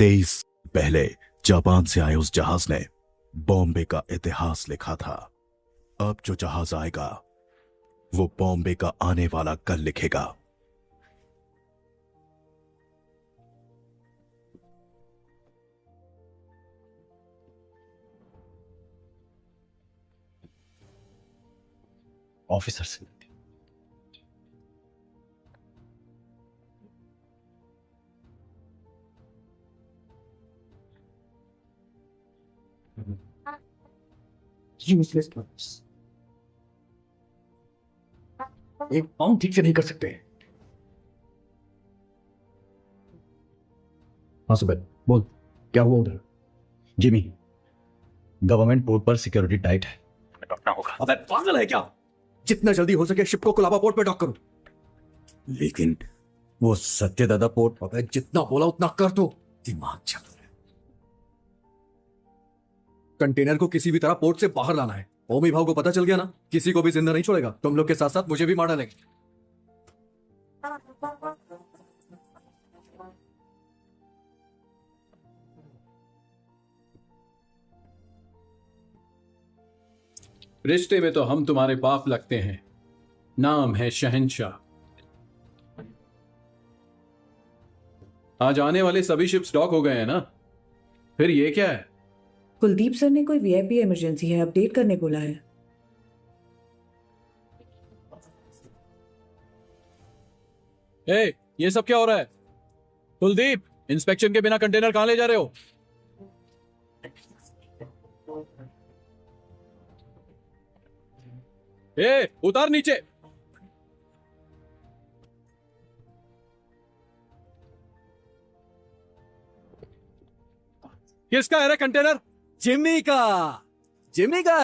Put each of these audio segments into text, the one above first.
23 पहले जापान से आए उस जहाज ने बॉम्बे का इतिहास लिखा था। अब जो जहाज आएगा वो बॉम्बे का आने वाला कल लिखेगा। ऑफिसर से एक पाउंड ठीक से नहीं कर सकते। हाँ सुबह बोल, क्या हुआ उधर? जिमी, गवर्नमेंट पोर्ट पर सिक्योरिटी टाइट है, डॉकना होगा। अबे पागल है क्या? जितना जल्दी हो सके शिप को कोलाबा पोर्ट पे डॉक करो। लेकिन वो सत्यदादा पोर्ट, अबे जितना बोला उतना कर दो। दिमाग चल रहा है। कंटेनर को किसी भी तरह पोर्ट से बाहर लाना है। ओमी भाव को पता चल गया ना, किसी को भी जिंदा नहीं छोड़ेगा। तुम लोग के साथ साथ मुझे भी मार डालेंगे। रिश्ते में तो हम तुम्हारे बाप लगते हैं, नाम है शहंशाह। आज आने वाले सभी शिप्स डॉक हो गए हैं ना, फिर ये क्या है? कुलदीप सर ने कोई वीआईपी इमरजेंसी है अपडेट करने बोला है। ये सब क्या हो रहा है? कुलदीप, इंस्पेक्शन के बिना कंटेनर कहां ले जा रहे हो? उतार नीचे। किसका है रे कंटेनर? जिमी का। जिमी का।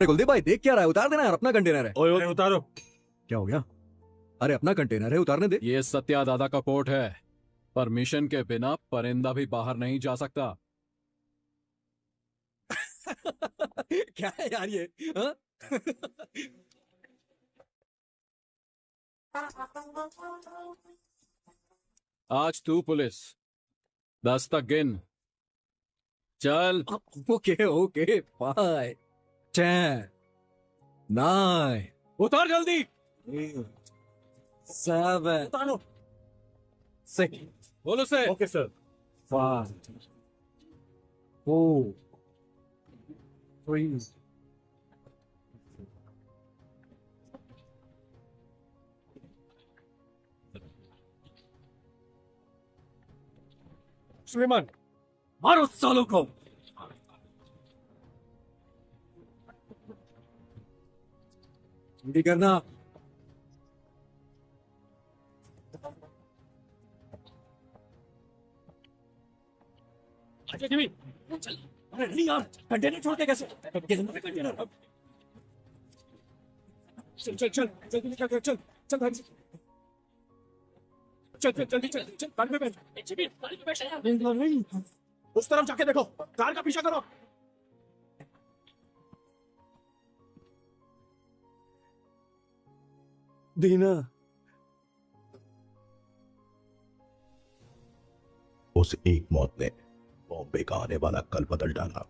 कुलदीप भाई देख क्या रहा है? उतार देना यार, अपना कंटेनर है। ओए उतारो। क्या हो गया? अरे अपना कंटेनर है, उतारने दे। ये सत्या दादा का पोर्ट है, परमिशन के बिना परिंदा भी बाहर नहीं जा सकता। क्या है यार ये? हाँ? आज तू पुलिस, 10 तक गिन। चल। ओके ओके, 5 10 9 उतार जल्दी। 7 उतारो। 6 बोलो से। Okay sir. 5 4 3 सुलेमान, मारो सालों को। जल्दी करना। अच्छा जिमी, चल। अरे नहीं यार, कंटेनर छोड़ के कैसे? कंटेनर। चल चल चल, जल्दी निकल कर, चल चल भाई। चल चल जल्दी चल चल, गाड़ी में बैठ। जिमी, गाड़ी में बैठ। नहीं, उस तरफ जाके देखो, कार का पीछा करो। दीना। उस एक मौत ने बॉम्बे का आने वाला कल बदल डाला।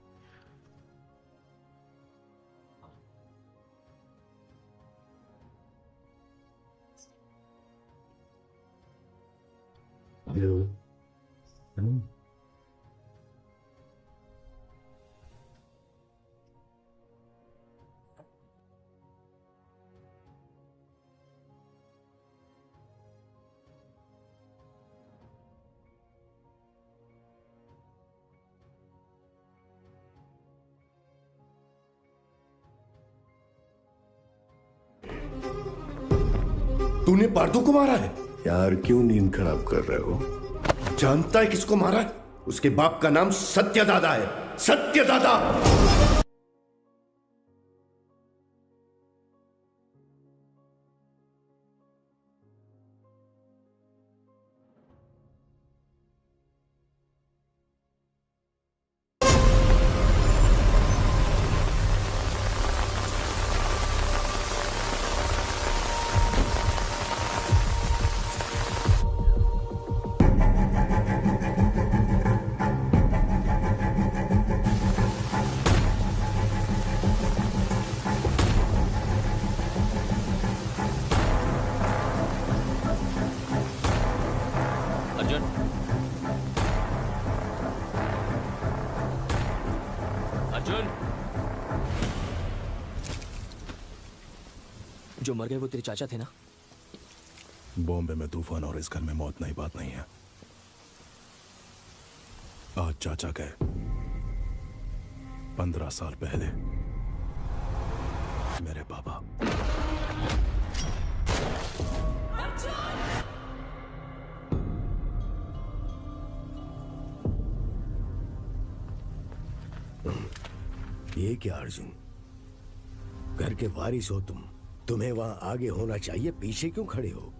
तूने पार्दू को मारा है? यार क्यों नींद खराब कर रहे हो? जानता है किसको मारा है? उसके बाप का नाम सत्यदादा है। सत्यदादा। जो मर गए वो तेरे चाचा थे ना? बॉम्बे में तूफान और इस घर में मौत नई बात नहीं है। आज चाचा गए, 15 साल पहले मेरे पापा। ये क्या अर्जुन, घर के वारिस हो तुम, तुम्हें वहां आगे होना चाहिए, पीछे क्यों खड़े हो?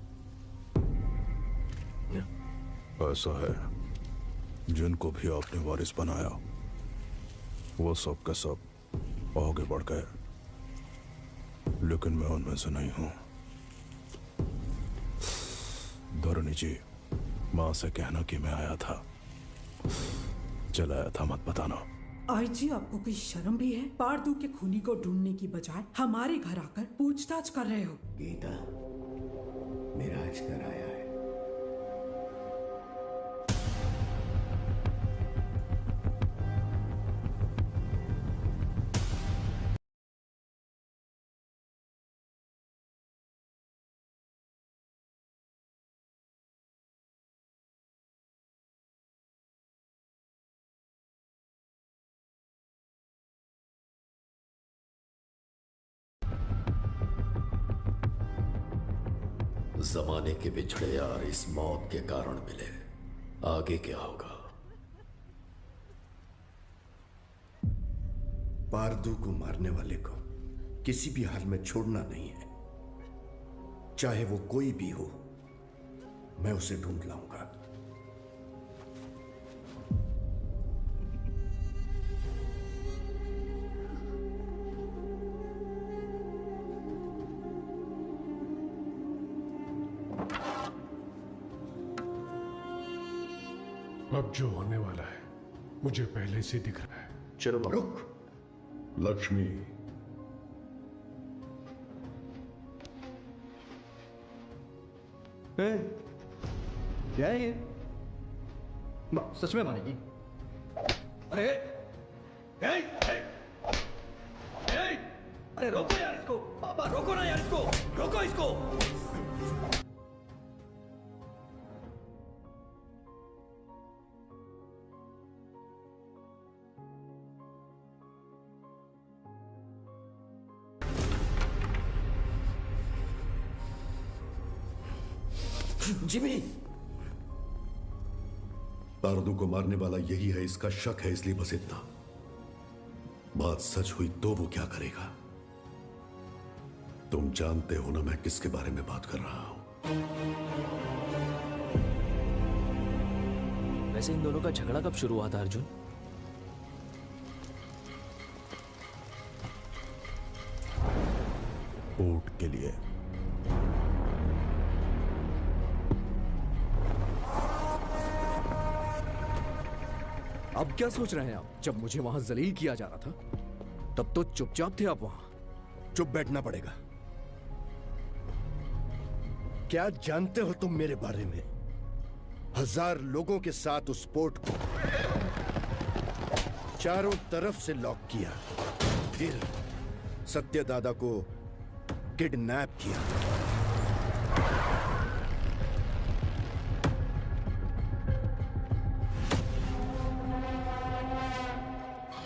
ऐसा है, जिनको भी आपने वारिस बनाया वो सब का सब आगे बढ़ गए, लेकिन मैं उनमें से नहीं हूं। धरणी जी, मां से कहना कि मैं आया था, चलाया था, मत बताना। आई जी, आपको कोई शर्म भी है? पारदू के खूनी को ढूंढने की बजाय हमारे घर आकर पूछताछ कर रहे हो। गीता, मेरा आज कर आया है। जमाने के बिछड़े यार इस मौत के कारण मिले, आगे क्या होगा? पारदू को मारने वाले को किसी भी हाल में छोड़ना नहीं है, चाहे वो कोई भी हो। मैं उसे ढूंढ लाऊंगा। अब जो होने वाला है मुझे पहले से दिख रहा है। चलो रुक। लक्ष्मी, क्या है ये? सच में मानेगी? अरे अरे रोको यार इसको, पापा रोको ना यार इसको, रोको इसको। जिमी, पारदू को मारने वाला यही है, इसका शक है, इसलिए बस इतना। बात सच हुई तो वो क्या करेगा? तुम जानते हो ना मैं किसके बारे में बात कर रहा हूं। वैसे इन दोनों का झगड़ा कब शुरू हुआ था अर्जुन? पोर्ट के लिए। अब क्या सोच रहे हैं आप? जब मुझे वहां जलील किया जा रहा था तब तो चुपचाप थे आप वहां। चुप बैठना पड़ेगा। क्या जानते हो तुम मेरे बारे में? 1000 लोगों के साथ उस पोर्ट को चारों तरफ से लॉक किया, फिर सत्यदादा को किडनैप किया।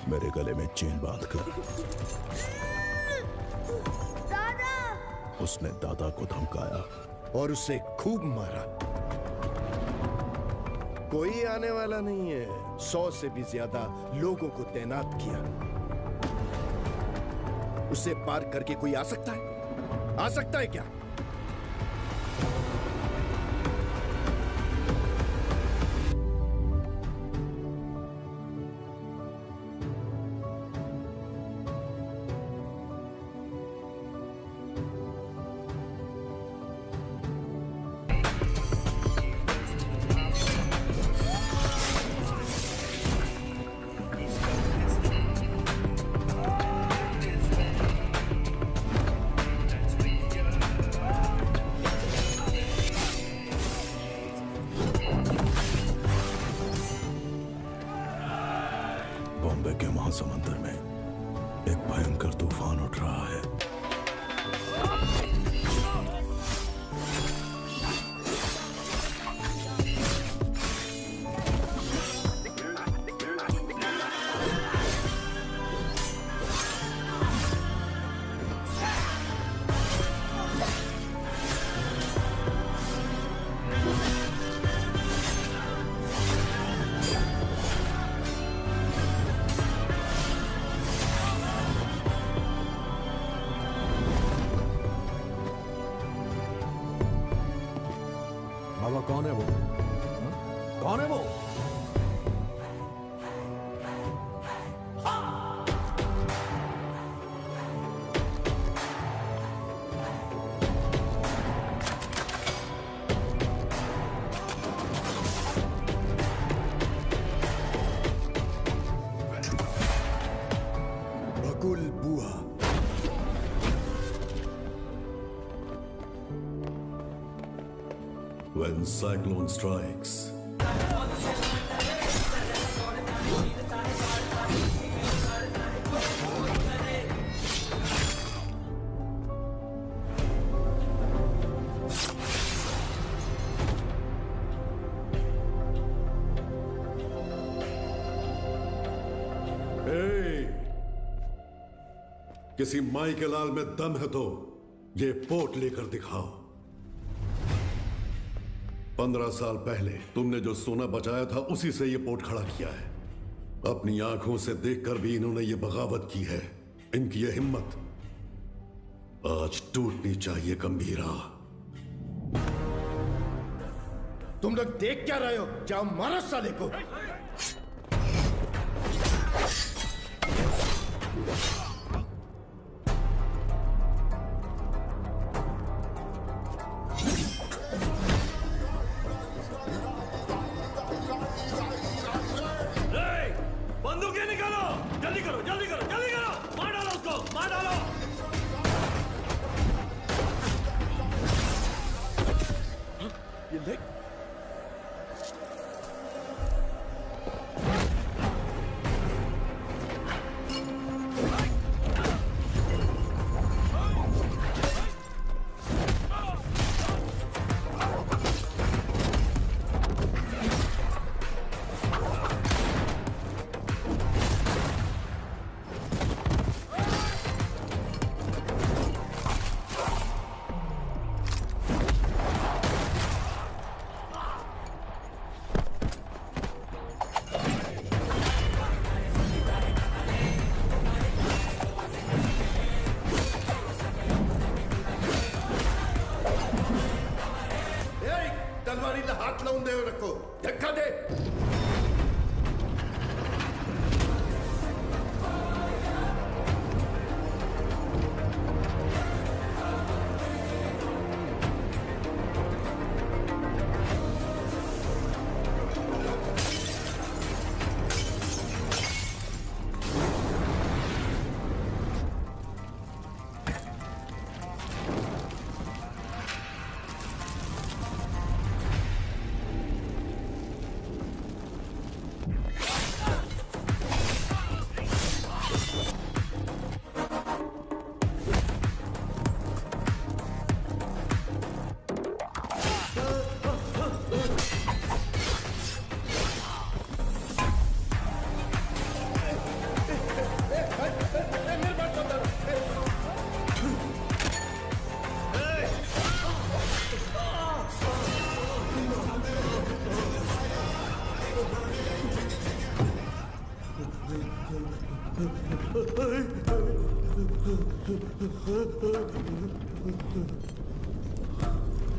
मेरे गले में चेन बांधकर उसने दादा को धमकाया और उसे खूब मारा। कोई आने वाला नहीं है। 100 से भी ज्यादा लोगों को तैनात किया। उसे पार करके कोई आ सकता है? आ सकता है क्या? When cyclone strikes. किसी माई के लाल में दम है तो ये पोट लेकर दिखाओ। 15 साल पहले तुमने जो सोना बचाया था उसी से ये पोट खड़ा किया है। अपनी आंखों से देखकर भी इन्होंने ये बगावत की है। इनकी ये हिम्मत आज टूटनी चाहिए गंभीरा। तुम लोग देख क्या रहे हो? जाओ मारो साले को। बंदूकें निकालो, जल्दी करो, जल्दी करो, जल्दी करो, मार डालो उसको, मार डालो। ये देख। तलवारीला हात लावून देऊ नको, धक्का दे।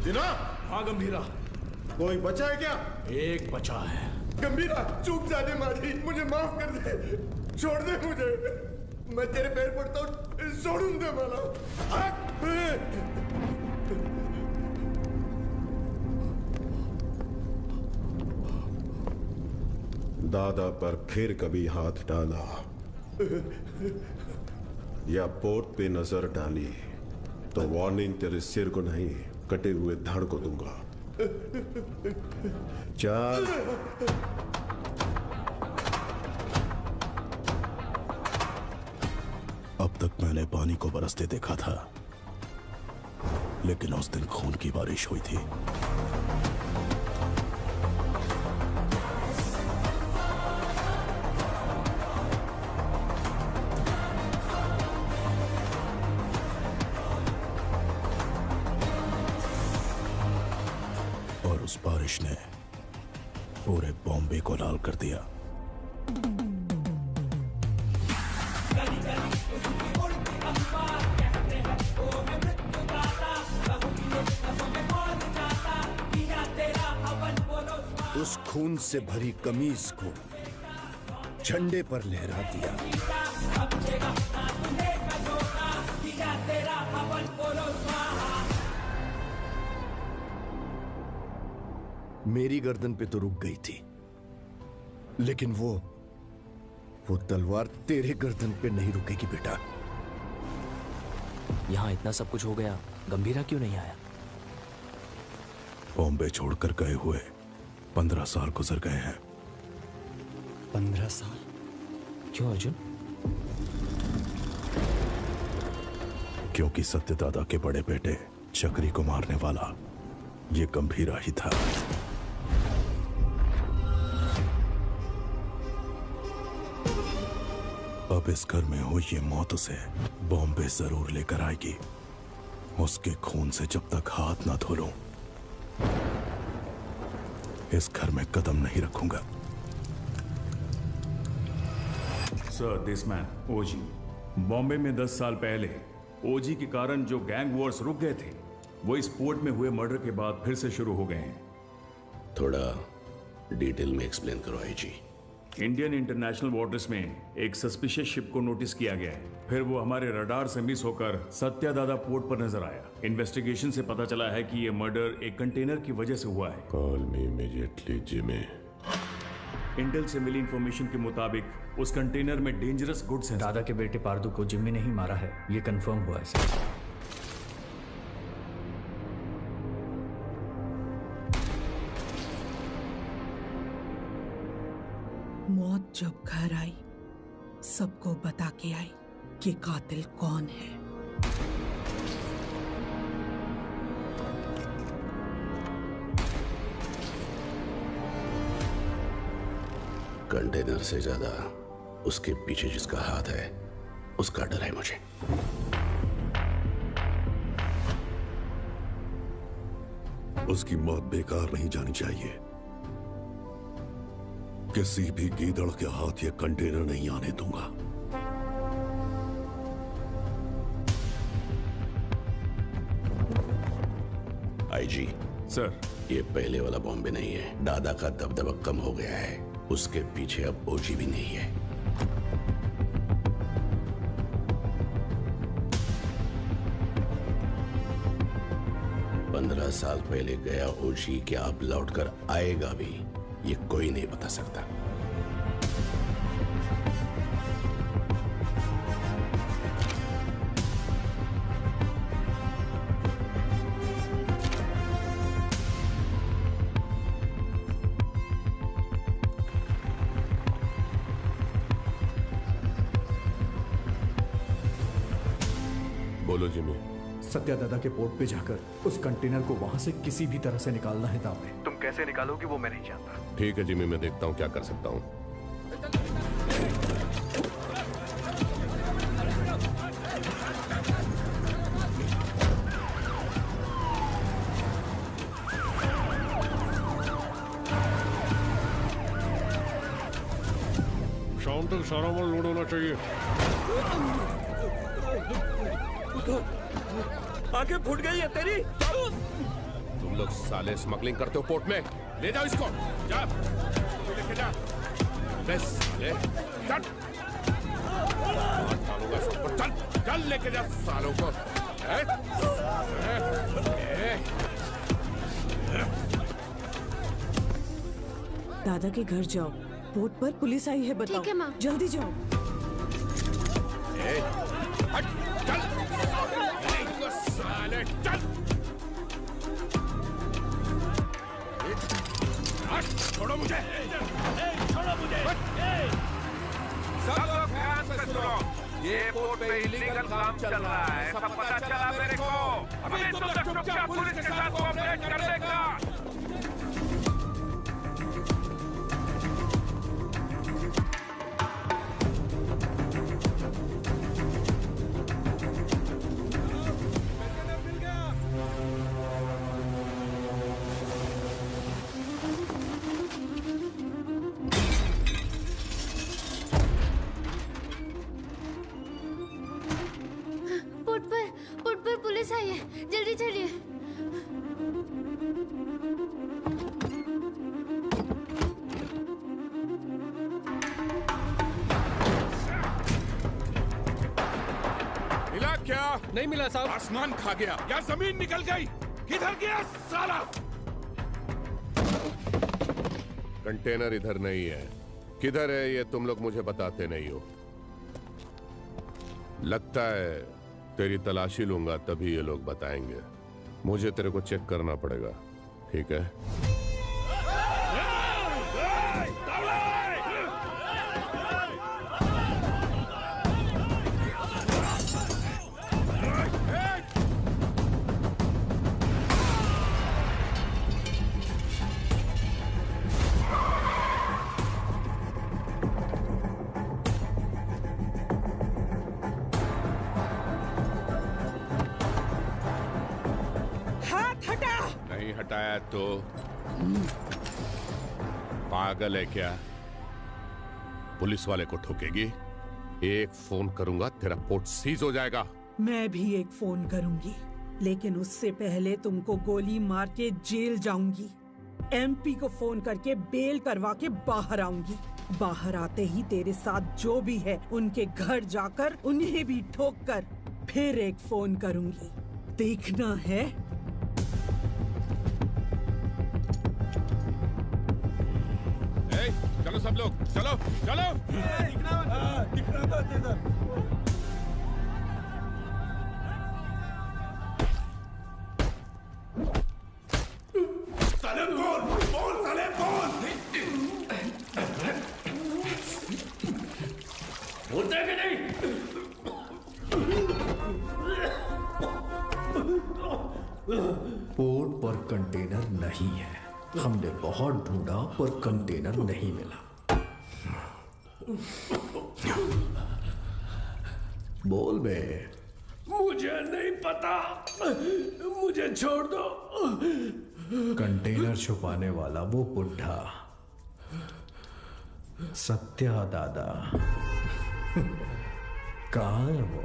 दिना, हाँ गंभीरा, कोई बचा है क्या? एक बचा है। गंभीरा, चूक जाने मारी, मुझे माफ कर दे, छोड़ दे मुझे, मैं तेरे पैर पड़ता हूँ, छोड़ूं दे वाला। दादा पर फिर कभी हाथ डाला या पोट पे नजर डाली तो वार्निंग तेरे सिर को नहीं, कटे हुए धड़ को दूंगा। चल। अब तक मैंने पानी को बरसते देखा था, लेकिन उस दिन खून की बारिश हुई थी। और उस बारिश ने पूरे बॉम्बे को लाल कर दिया। उस खून से भरी कमीज को झंडे पर लहरा दिया। मेरी गर्दन पे तो रुक गई थी, लेकिन वो तलवार तेरे गर्दन पे नहीं रुकेगी बेटा। यहां इतना सब कुछ हो गया, गंभीरा क्यों नहीं आया? बॉम्बे छोड़कर गए हुए 15 साल गुजर गए हैं। 15 साल? क्यों अर्जुन? क्योंकि सत्यदादा के बड़े बेटे चक्री को मारने वाला ये गंभीरा ही था। अब इस घर में हुई ये मौत उसे बॉम्बे जरूर लेकर आएगी। उसके खून से जब तक हाथ ना धो लूं, इस घर में कदम नहीं रखूंगा। सर, दिस मैन ओजी बॉम्बे में 10 साल पहले ओजी के कारण जो गैंग वॉर्स रुक गए थे, वो इस पोर्ट में हुए मर्डर के बाद फिर से शुरू हो गए हैं। थोड़ा डिटेल में एक्सप्लेन करो आईजी। इंडियन इंटरनेशनल वाटर्स में एक सस्पिशियस शिप को नोटिस किया गया है। फिर वो हमारे रडार से मिस होकर सत्यादादा पोर्ट पर नजर आया। इन्वेस्टिगेशन से पता चला है कि ये मर्डर एक कंटेनर की वजह से हुआ है। Call me immediately Jimmy. Intel से मिली इंफॉर्मेशन के मुताबिक उस कंटेनर में डेंजरस गुड्स हैं। दादा के बेटे पारदू को जिम्मी ने ही मारा है, ये कंफर्म हुआ है सर। मौत जब घर आई, सबको बता के आई कि कातिल कौन है। कंटेनर से ज्यादा उसके पीछे जिसका हाथ है, उसका डर है मुझे। उसकी मौत बेकार नहीं जानी चाहिए। किसी भी गीदड़ के हाथ ये कंटेनर नहीं आने दूंगा। आईजी सर, ये पहले वाला बॉम्बे नहीं है। दादा का दबदबा कम हो गया है, उसके पीछे अब ओजी भी नहीं है। पंद्रह साल पहले गया ओजी क्या अब लौटकर आएगा भी, ये कोई नहीं बता सकता। बोलो जिमी। सत्यादादा के पोर्ट पे जाकर उस कंटेनर को वहां से किसी भी तरह से निकालना है दामने। तुम कैसे निकालोगे वो मैं नहीं जानता। ठीक है जिमी, मैं देखता हूँ क्या कर सकता हूँ। शाम तक सारा माल लोड होना चाहिए। आंखें फूट गई है तेरी। तुम लोग साले स्मगलिंग करते हो पोर्ट में, ले जाओ इसको। जा लेके जा। बस साले चल, डालूंगा सब पर। चल चल लेके जा सालों को। दादा के घर जाओ, पोर्ट पर पुलिस आई है, बताओ। ठीक है माँ। जल्दी जाओ। हट चल साले, चल। छोड़ो मुझे, छोड़ो मुझे। सब लोग ध्यान से सुनो, ये पोर्ट पे इलीगल काम चल रहा है, सब पता चला मेरे को। अभी तुम लोग चुपचाप पुलिस के साथ कोऑपरेट कर लेगा। पोर्ट पर पुलिस आई है, जल्दी चलिए। मिला क्या? नहीं मिला साहब। आसमान खा गया या जमीन निकल गई? किधर गया साला? कंटेनर इधर नहीं है। किधर है ये तुम लोग मुझे बताते नहीं हो। लगता है तेरी तलाशी लूंगा तभी ये लोग बताएंगे। मुझे तेरे को चेक करना पड़ेगा। ठीक है। नहीं हटाया तो पागल है क्या? पुलिस वाले को ठोकेगी? एक फोन करूंगा तेरा पोर्ट सीज हो जाएगा। मैं भी एक फोन करूंगी, लेकिन उससे पहले तुमको गोली मार के जेल जाऊंगी। एमपी को फोन करके बेल करवा के बाहर आऊंगी। बाहर आते ही तेरे साथ जो भी है उनके घर जाकर उन्हें भी ठोक कर फिर एक फोन करूंगी। देखना है? चलो सब लोग, चलो चलो। साले बोल साले बोल। बोलते कि नहीं? पोर्ट पर कंटेनर नहीं है। हमने बहुत ढूंढा पर कंटेनर नहीं मिला। बोल बे। मुझे नहीं पता, मुझे छोड़ दो। कंटेनर छुपाने वाला वो बुढ़ा सत्या दादा कहाँ है वो?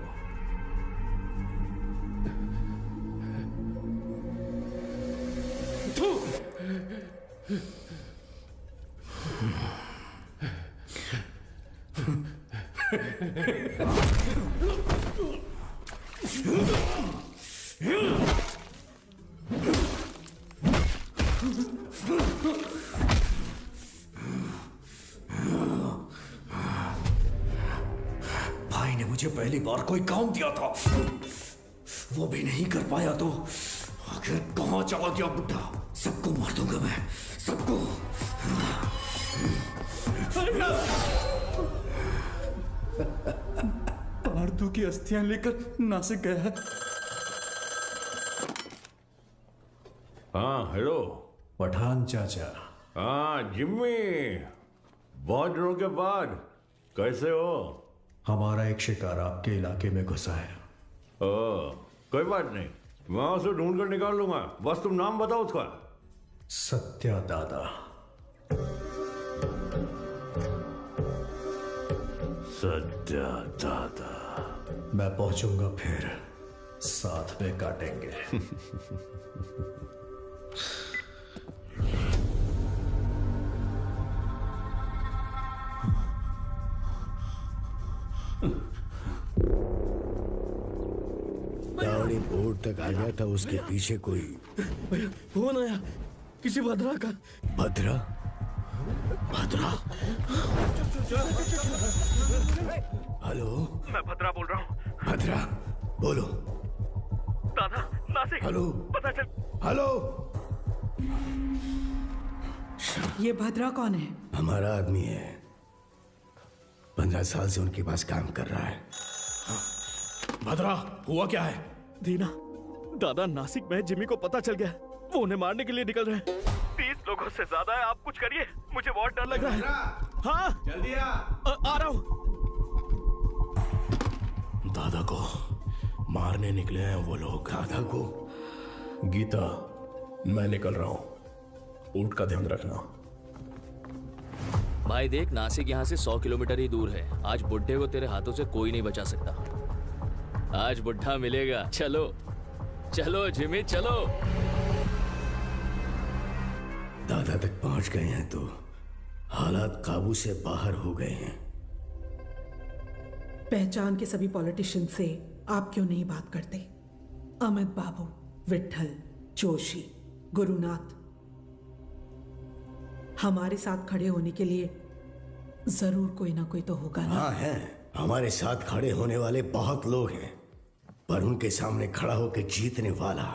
भाई ने मुझे पहली बार कोई काम दिया था, वो भी नहीं कर पाया तो आखिर कहां चला गया बुढ़ा? सबको मार दूंगा मैं, सबको। पार्दू की अस्थियां लेकर नासिक गया है। हाँ हेलो पठान चाचा। हाँ जिम्मी, बहुत दिनों के बाद कैसे हो? हमारा एक शिकार आपके इलाके में घुसा है। कोई बात नहीं, मैं उसे ढूंढ कर निकाल लूंगा, बस तुम नाम बताओ उसका। सत्या दादा। सत्या दादा। मैं पहुंचूंगा फिर साथ में काटेंगे। गाड़ी बोर्ड तक आ गया था, उसके पीछे कोई फोन आया किसी भद्रा का। भद्रा? भद्रा? हेलो, मैं भद्रा बोल रहा हूँ। भद्रा बोलो। दादा नासिक। हेलो, पता चल। हेलो। ये भद्रा कौन है? हमारा आदमी है, 15 साल से उनके पास काम कर रहा है। भद्रा हुआ क्या है? दीना, दादा नासिक में जिमी को पता चल गया, वो उन्हें मारने के लिए निकल रहे हैं। 30 लोगों से ज्यादा है, आप कुछ करिए, मुझे बहुत डर लग रहा है। हाँ जल्दी आ रहा हूँ। दादा को मारने निकले हैं वो लोग। दादा को? गीता, मैं निकल रहा हूँ, ऊँट का ध्यान रखना। भाई देख, नासिक यहाँ से 100 किलोमीटर ही दूर है। आज बुड्ढे को तेरे हाथों से कोई नहीं बचा सकता। आज बुड्ढा मिलेगा। चलो चलो जिमी चलो। दादा तक पहुंच गए हैं तो हालात काबू से बाहर हो गए हैं। पहचान के सभी पॉलिटिशियन से आप क्यों नहीं बात करते? अमित बाबू, विट्ठल, जोशी, गुरुनाथ, हमारे साथ खड़े होने के लिए जरूर कोई ना कोई तो होगा ना? हाँ है, हमारे साथ खड़े होने वाले बहुत लोग हैं, पर उनके सामने खड़ा होकर जीतने वाला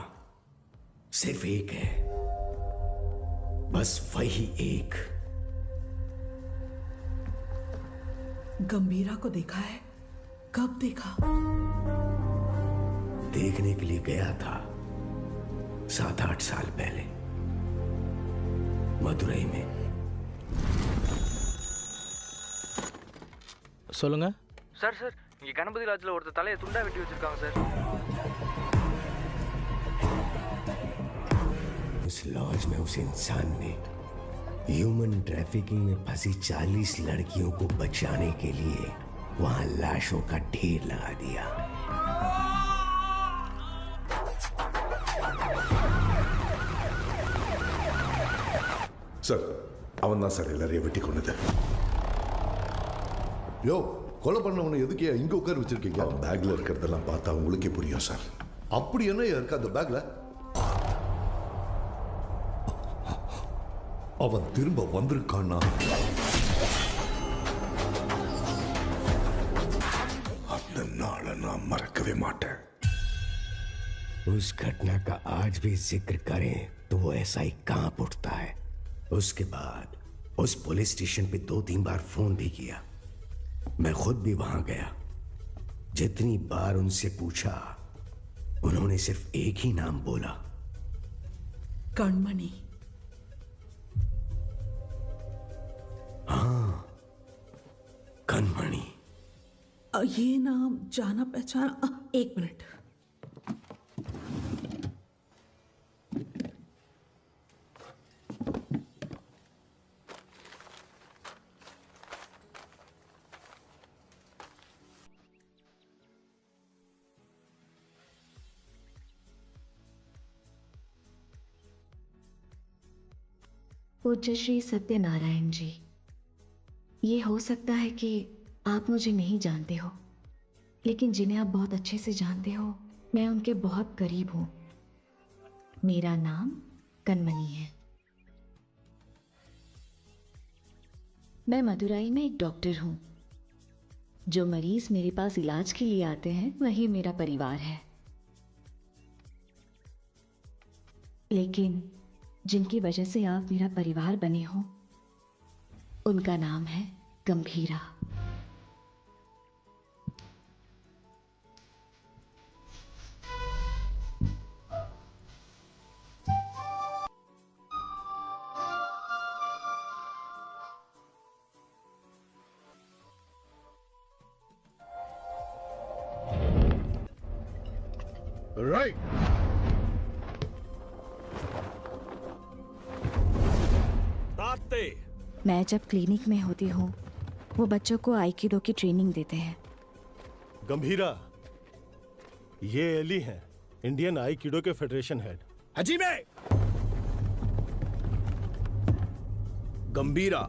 सिर्फ एक है, बस वही एक। गंभीरा को देखा है? कब देखा? देखने के लिए गया था 7-8 साल पहले मदुरई में। சொல்லுங்க சார் சார் இங்க கணபதி லாட்ஜ்ல ஒருத்தர் தலையை துண்டா வெட்டி வச்சிருக்காங்க சார். उस लॉज में उस इंसान ने ह्यूमन ट्रैफिकिंग में फंसी 40 लड़कियों को बचाने के लिए वहां लाशों का ढेर लगा दिया। சார் அவன் தான் சார் எல்லாரையும் வெட்டி கொண்டது. யோ, கொலை பண்ணவனை எதுக்கே இங்க உட்கார வச்சிருக்கீங்க? அவன் பேக்ல இருக்கிறதெல்லாம் பார்த்தா உங்களுக்கே புரியும் சார். அப்படி என்ன இருக்கு அந்த பேக்ல? அவன் திரும்ப வந்திருக்கான்னா அந்த நாளை நான் மறக்கவே மாட்டேன். उस घटना का आज भी जिक्र करें तो वो ऐसा ही कांप उठता है। उसके बाद उस पुलिस स्टेशन पे 2-3 बार फोन भी किया। मैं खुद भी वहां गया। जितनी बार उनसे पूछा उन्होंने सिर्फ एक ही नाम बोला, कणमणि। हाँ, कणमणि। ये नाम जाना पहचाना। एक मिनट। पूज्य श्री सत्यनारायण जी, ये हो सकता है कि आप मुझे नहीं जानते हो, लेकिन जिन्हें आप बहुत अच्छे से जानते हो मैं उनके बहुत करीब हूं। मेरा नाम कणमणि है। मैं मदुरई में एक डॉक्टर हूं। जो मरीज मेरे पास इलाज के लिए आते हैं वही मेरा परिवार है, लेकिन जिनकी वजह से आप मेरा परिवार बने हो उनका नाम है गंभीरा। राइट। मैं जब क्लिनिक में होती हूँ वो बच्चों को आइकिडो की ट्रेनिंग देते हैं। गंभीरा, ये एली हैं, इंडियन आइकिडो के फेडरेशन हेड। हजीमे! Gambhira,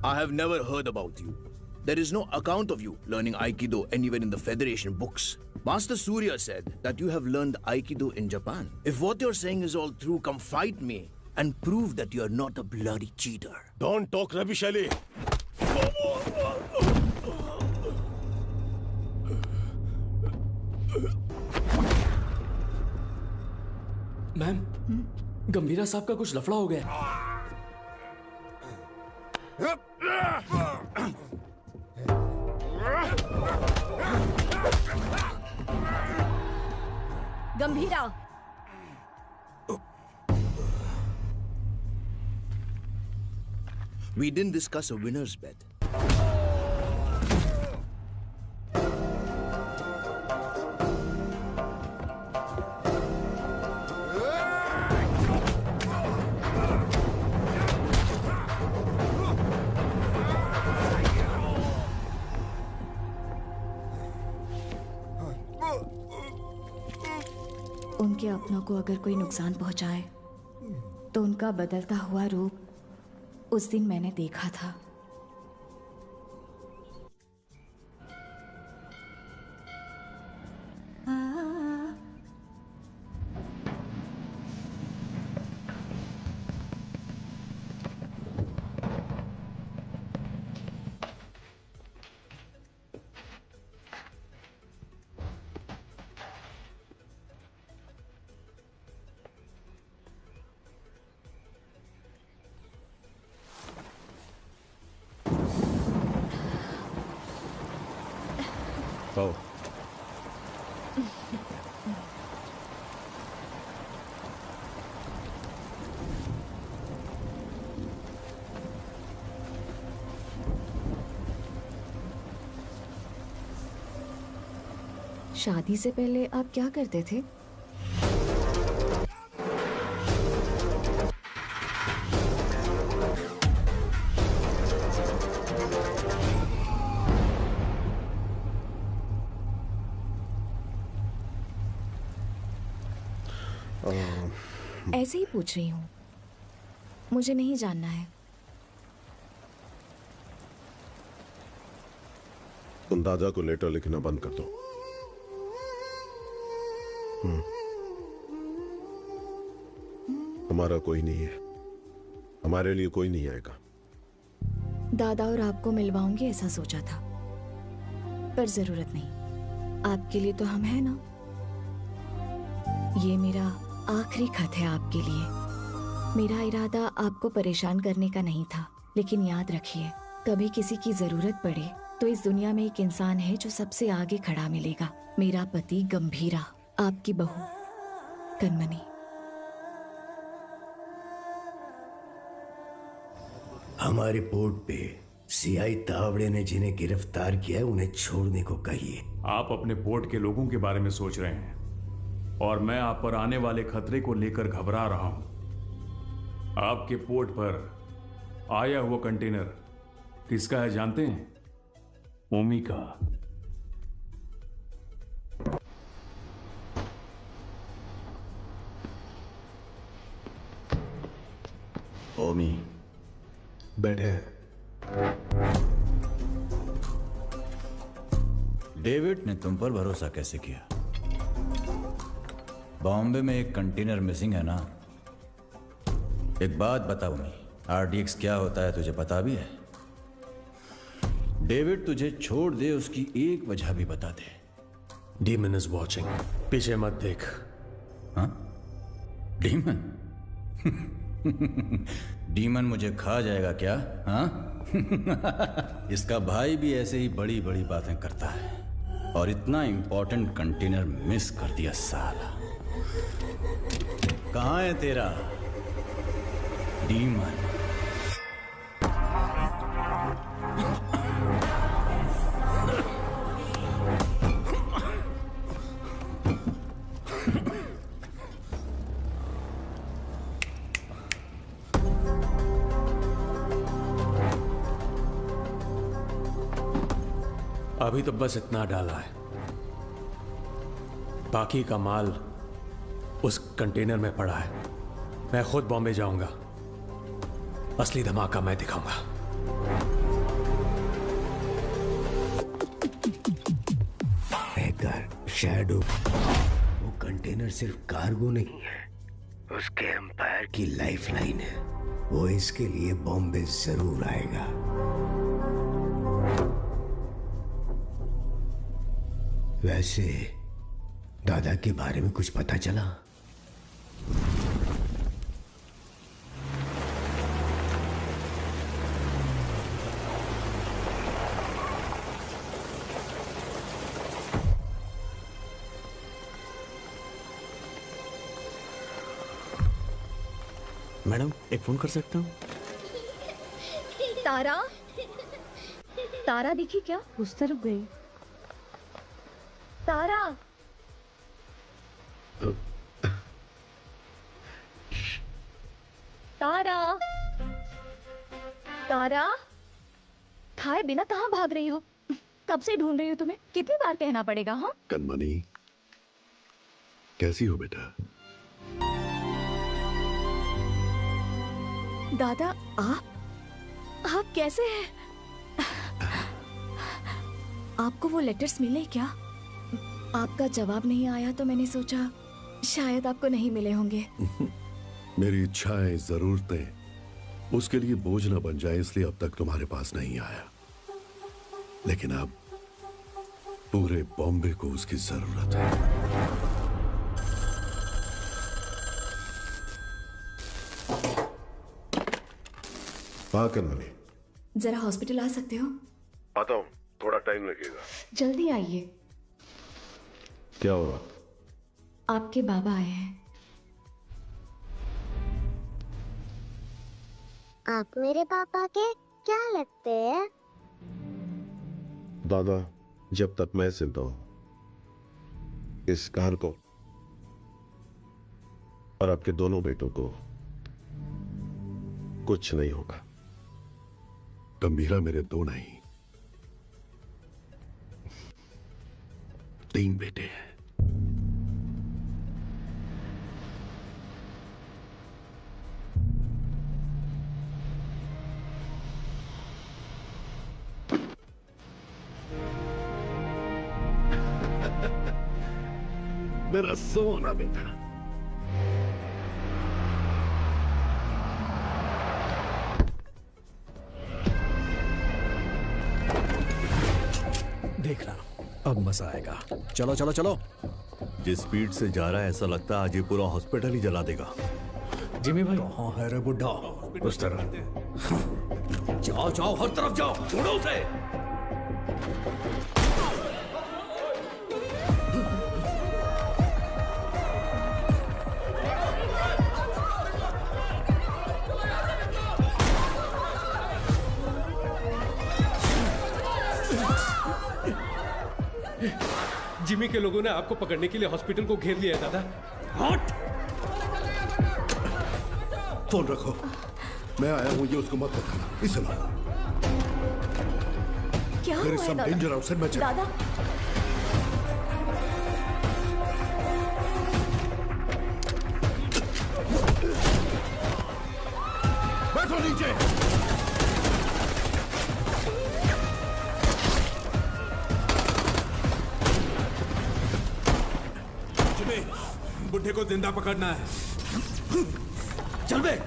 I have never heard about you. There is no account of you learning Aikido anywhere in the Federation books. Master Surya said that you have learned Aikido in Japan. If what you're saying is all true, come fight me and prove that you are not a bloody cheater. Don't talk rubbish, Ali. Ma'am, Gambhira साहब का कुछ लफड़ा हो गया। गंभीरा, We didn't discuss a winner's bet. उनके अपनों को अगर कोई नुकसान पहुंचाए तो उनका बदलता हुआ रूप उस दिन मैंने देखा था। खाओ। शादी से पहले आप क्या करते थे? ऐसे ही पूछ रही हूँ, मुझे नहीं जानना है। तुम दादा को लेटर लिखना बंद कर दो। हमारा कोई नहीं है, हमारे लिए कोई नहीं आएगा। दादा और आपको मिलवाऊंगी ऐसा सोचा था, पर जरूरत नहीं। आपके लिए तो हम हैं ना। ये मेरा आखिरी खत है आपके लिए। मेरा इरादा आपको परेशान करने का नहीं था, लेकिन याद रखिए, कभी किसी की जरूरत पड़े तो इस दुनिया में एक इंसान है जो सबसे आगे खड़ा मिलेगा। मेरा पति गंभीरा, आपकी बहू कनमनी। हमारे पोर्ट पे सीआई तावड़े ने जिन्हें गिरफ्तार किया है उन्हें छोड़ने को कहिए। आप अपने पोर्ट के लोगों के बारे में सोच रहे हैं और मैं आप पर आने वाले खतरे को लेकर घबरा रहा हूं। आपके पोर्ट पर आया हुआ कंटेनर किसका है जानते हैं? ओमी का। ओमी बैठे। डेविड ने तुम पर भरोसा कैसे किया? बॉम्बे में एक कंटेनर मिसिंग है ना। एक बात बताओ मी, आरडीएक्स क्या होता है तुझे पता भी है? डेविड तुझे छोड़ दे उसकी एक वजह भी बता दे। Demon is watching. पीछे मत देख। हाँ? डीमन? डीमन मुझे खा जाएगा क्या? हाँ? इसका भाई भी ऐसे ही बड़ी बड़ी बातें करता है और इतना इंपॉर्टेंट कंटेनर मिस कर दिया साला। कहाँ है तेरा डीमन? अभी तो बस इतना डाला है, बाकी का माल उस कंटेनर में पड़ा है। मैं खुद बॉम्बे जाऊंगा, असली धमाका मैं दिखाऊंगा। शैडो, वो कंटेनर सिर्फ कार्गो नहीं है, उसके एम्पायर की लाइफलाइन है। वो इसके लिए बॉम्बे जरूर आएगा। वैसे दादा के बारे में कुछ पता चला? मैडम एक फोन कर सकता हूँ? तारा, तारा दिखी क्या? उस तरफ गई। तारा, तारा, तारा, खाए बिना कहाँ भाग रही हो? कब से ढूंढ रही हो तुम्हें, कितनी बार कहना पड़ेगा? हाँ कनमनी, कैसी हो बेटा? दादा, आप कैसे हैं? आपको वो लेटर्स मिले क्या? आपका जवाब नहीं आया तो मैंने सोचा शायद आपको नहीं मिले होंगे। मेरी इच्छाएं, जरूरतें उसके लिए बोझ न बन जाए, इसलिए अब तक तुम्हारे पास नहीं आया। लेकिन अब पूरे बॉम्बे को उसकी जरूरत है। हाँ कनमनी, जरा हॉस्पिटल आ सकते हो? आता हूँ, थोड़ा टाइम लगेगा। जल्दी आइए। क्या हुआ? आपके बाबा आए हैं। आप मेरे पापा के क्या लगते हैं? दादा, जब तक मैं जिंदा हूं इस कार को और आपके दोनों बेटों को कुछ नहीं होगा। गंभीरा मेरे दो नहीं 3 बेटे हैं। मेरा सोना बेटा। देखना अब मजा आएगा। चलो चलो चलो। जिस स्पीड से जा रहा है ऐसा लगता है आज ये पूरा हॉस्पिटल ही जला देगा। जिमी भाई कहाँ है रे बुड्ढा? उस तरफ जाओ जाओ, हर तरफ जाओ, छोड़ो उसे। जिमी के लोगों ने आपको पकड़ने के लिए हॉस्पिटल को घेर लिया है दादा। हट! फोन रखो, मैं आया हूं, ये उसको मत बताना। इसे लो। क्या There is हुआ है some दादा? danger outside, मैं चल- दादा बैठो नीचे। बुड्ढे को जिंदा पकड़ना है। चल बे।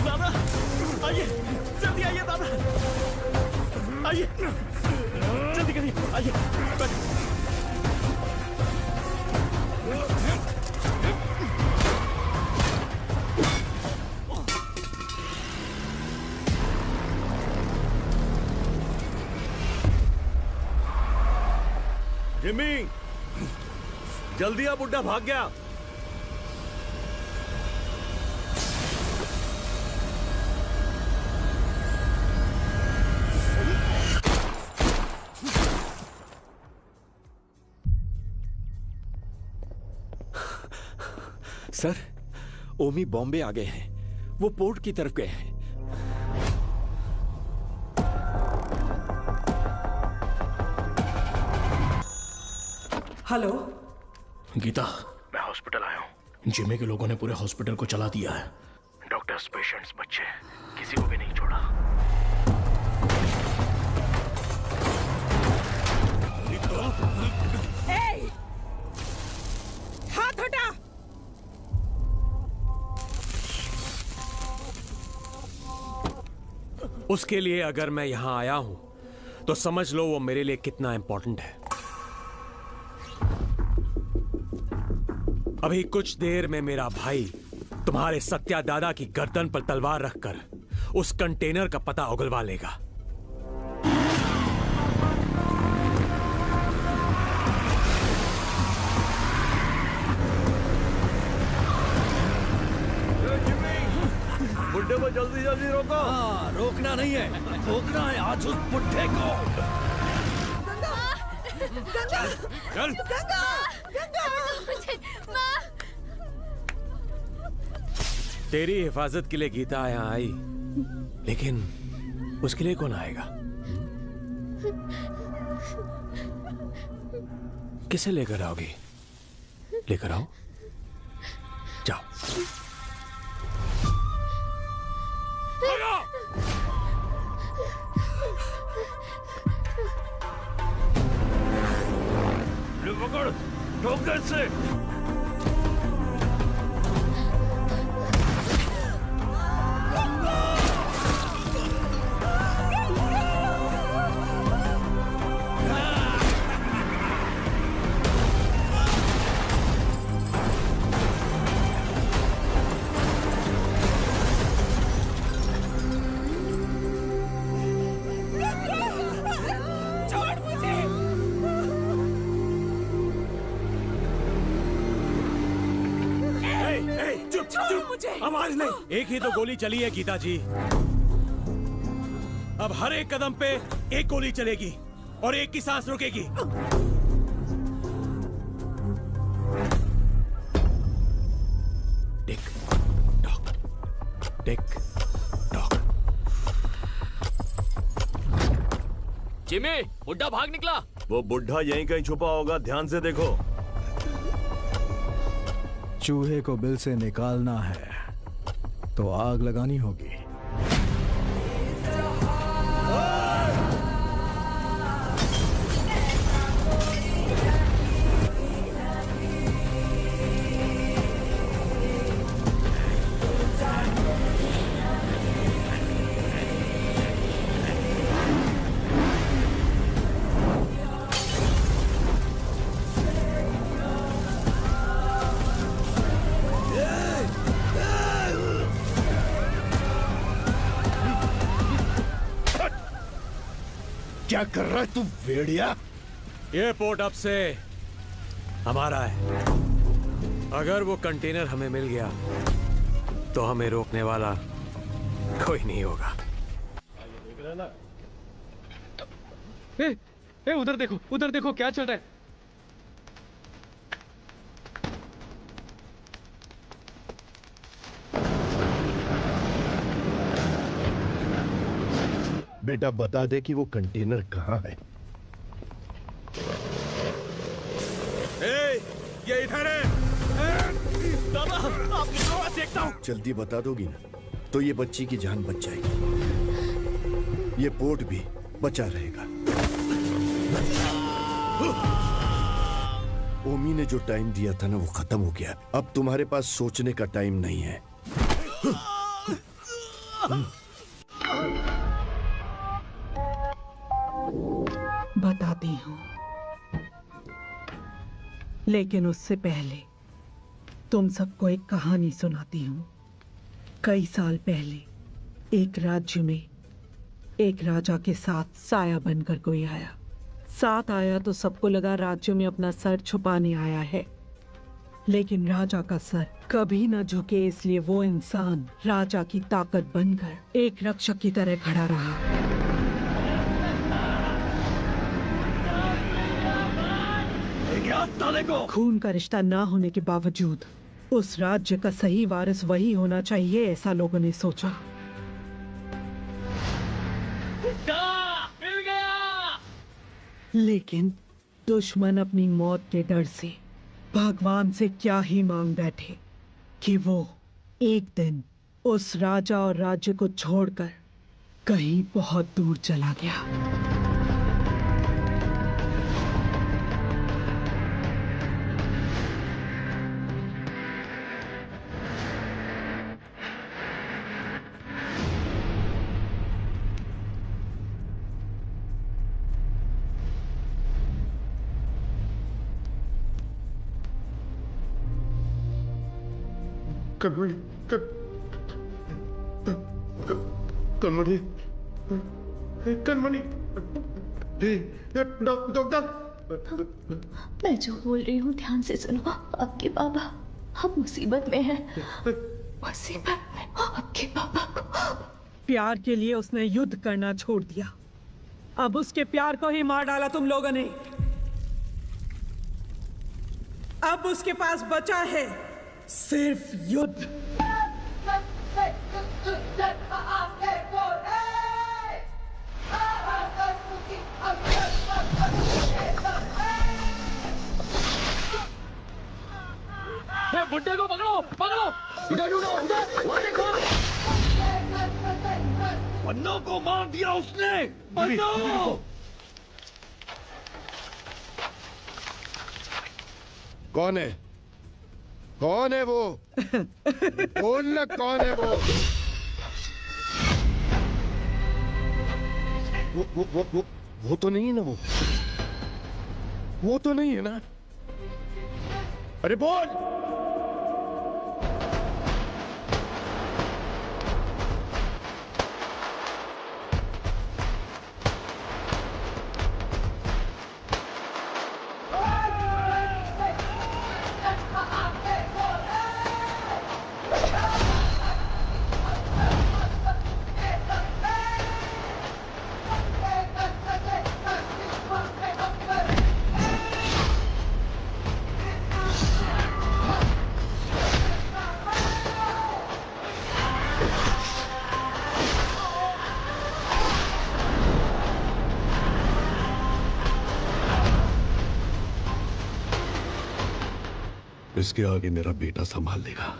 दादा आइए, जल्दी आइए दादा, आइए जल्दी करिए, आइए बैठो। जिमी, जल्दी आ, बुड्ढा भाग गया। सर, ओमी बॉम्बे आ गए हैं। वो पोर्ट की तरफ गए हैं। हेलो गीता, मैं हॉस्पिटल आया हूँ। जिमी के लोगों ने पूरे हॉस्पिटल को चला दिया है। डॉक्टर्स, पेशेंट्स, बच्चे, किसी को भी नहीं छोड़ा। हाथ हटा। उसके लिए अगर मैं यहां आया हूं तो समझ लो वो मेरे लिए कितना इंपॉर्टेंट है। अभी कुछ देर में मेरा भाई तुम्हारे सत्या दादा की गर्दन पर तलवार रखकर उस कंटेनर का पता उगलवा लेगा। बुड्ढे को जल्दी जल्दी रोको। हाँ, रोकना नहीं है, रोकना है आज उस बुड्ढे को। गंगा, चल। गंगा, गंगा। तेरी हिफाजत के लिए गीता यहाँ आई, लेकिन उसके लिए कौन आएगा? किसे लेकर आओगी? लेकर आओ, जाओ। ले पकड़, ठोकर से। आवाज नहीं। एक ही तो गोली चली है गीता जी। अब हर एक कदम पे एक गोली चलेगी और एक की सांस रुकेगी। Tick tock, tick tock. Jimmy, बुड्ढा भाग निकला। वो बुढ़ा यहीं कहीं छुपा होगा, ध्यान से देखो। चूहे को बिल से निकालना है तो आग लगानी होगी। क्या कर रहा है तू भेड़िया? ये पोर्ट अब से हमारा है। अगर वो कंटेनर हमें मिल गया तो हमें रोकने वाला कोई नहीं होगा। उधर देखो क्या चल रहा है। बेटा बता दे कि वो कंटेनर कहाँ है। ये इधर है। दादा, आपकी आवाज देखता हूँ। जल्दी बता दोगी ना तो ये बच्ची की जान बच जाएगी, ये पोर्ट भी बचा रहेगा। ओमी ने जो टाइम दिया था ना वो खत्म हो गया। अब तुम्हारे पास सोचने का टाइम नहीं है। बताती हूँ, लेकिन उससे पहले तुम सबको एक कहानी सुनाती हूँ। कई साल पहले एक राज्य में एक राजा के साथ साया बनकर कोई आया। साथ आया तो सबको लगा राज्य में अपना सर छुपाने आया है, लेकिन राजा का सर कभी न झुके, इसलिए वो इंसान राजा की ताकत बनकर एक रक्षक की तरह खड़ा रहा। खून का रिश्ता ना होने के बावजूद उस राज्य का सही वारिस वही होना चाहिए, ऐसा लोगों ने सोचा। मिल गया। लेकिन दुश्मन अपनी मौत के डर से भगवान से क्या ही मांग बैठे कि वो एक दिन उस राजा और राज्य को छोड़कर कहीं बहुत दूर चला गया। डॉक्टर, मैं जो बोल रही हूँ ध्यान से सुनो। आपके बाबा अब मुसीबत में हैं। मुसीबत में आपके बाबा को। प्यार के लिए उसने युद्ध करना छोड़ दिया, अब उसके प्यार को ही मार डाला तुम लोगों ने। अब उसके पास बचा है सिर्फ युद्ध। बुड्ढे को पकड़ो पकड़ो। इधर ढूंढो इधर, वहाँ देखो। पन्नों को मार दिया उसने। पन्नों। कौन है? कौन है वो? बोल ना कौन है वो? वो तो नहीं है ना वो तो नहीं है ना? अरे बोल। इसके आगे मेरा बेटा संभाल लेगा।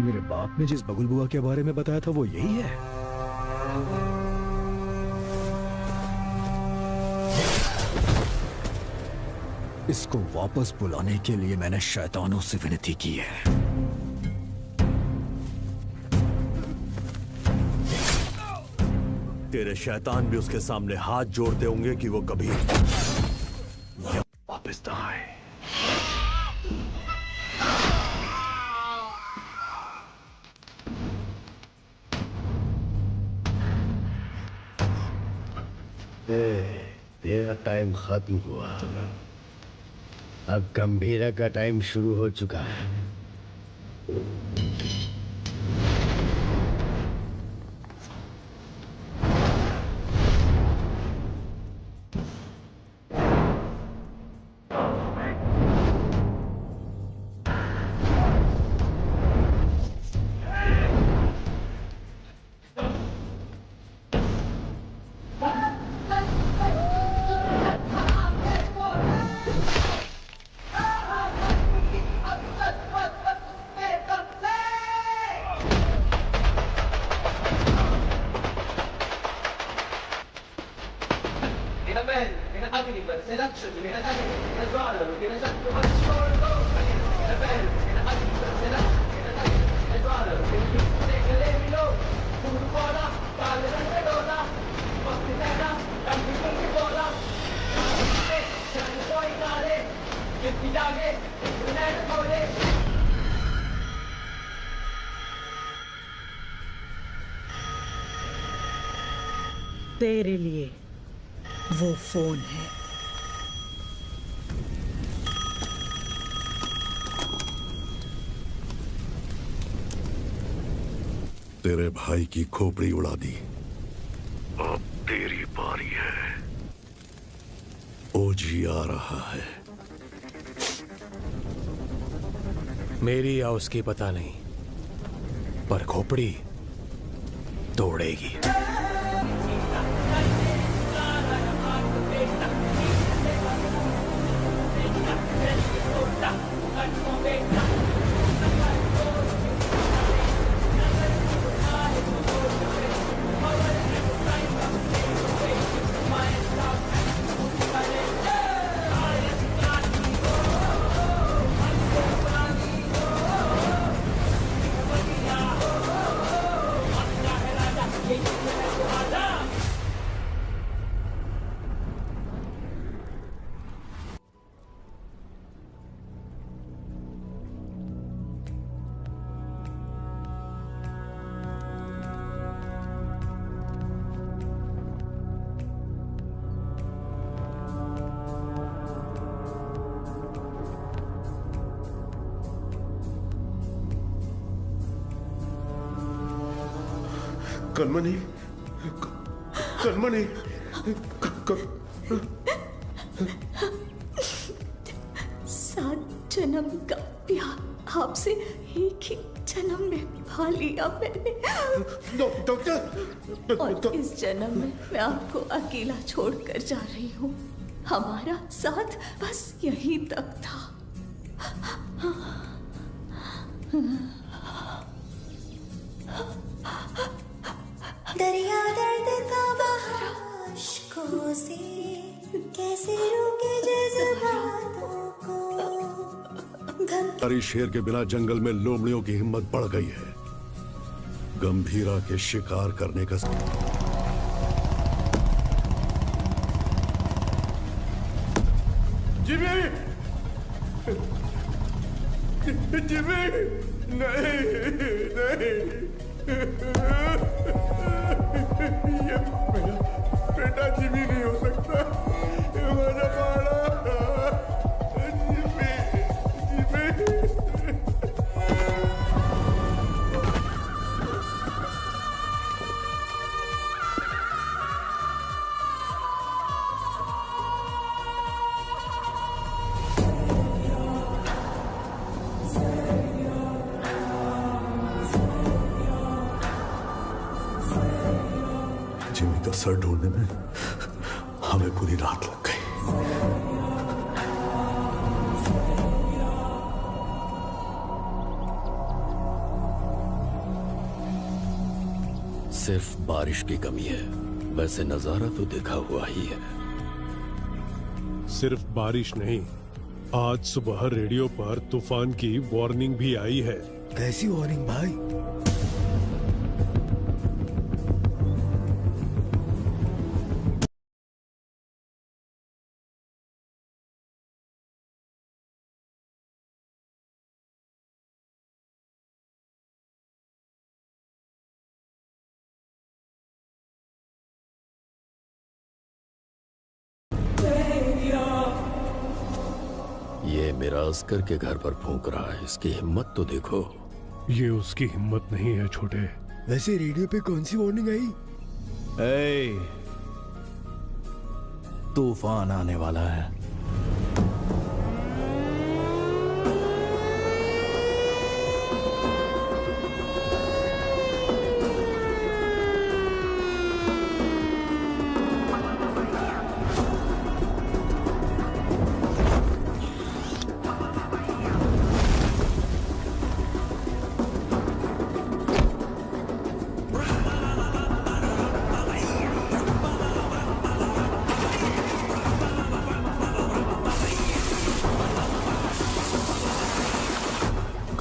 मेरे बाप ने जिस बगुल बुआ के बारे में बताया था वो यही है। इसको वापस बुलाने के लिए मैंने शैतानों से विनती की है। तेरे शैतान भी उसके सामने हाथ जोड़ते होंगे कि वो कभी वापस ना आए। तेरा टाइम खत्म हुआ, अब गंभीरा का टाइम शुरू हो चुका है। तेरे लिए वो फोन है। तेरे भाई की खोपड़ी उड़ा दी, अब तेरी बारी है। ओजी आ रहा है। मेरी या उसकी पता नहीं, पर खोपड़ी तोड़ेगी। कलमनी, कलमनी, सात जन्म का प्यार आपसे एक ही जन्म में पा लिया मैंने। डॉक्टर, और इस जन्म में मैं आपको अकेला छोड़कर जा रही हूँ। हमारा साथ बस यहीं तक था। दरिया दर्द का बहाशकों से कैसे रोके जज्बातों को। हरी शेर के बिना जंगल में लोमड़ियों की हिम्मत बढ़ गई है। गंभीरा के शिकार करने का जिमी, जिमी, नहीं, नहीं, ये मेरा बेटा जिमी नहीं हो सकता। ये मेरा बाड़ा, जिमी, जिमी। जिमी का सर ढूंढने में हमें पूरी रात लग गई। सिर्फ बारिश की कमी है, वैसे नजारा तो देखा हुआ ही है। सिर्फ बारिश नहीं, आज सुबह रेडियो पर तूफान की वार्निंग भी आई है। कैसी वार्निंग भाई? ये मेरा अस्कर के घर पर फूंक रहा है, इसकी हिम्मत तो देखो। ये उसकी हिम्मत नहीं है छोटे। वैसे रेडियो पे कौन सी वार्निंग आई? तूफान आने वाला है।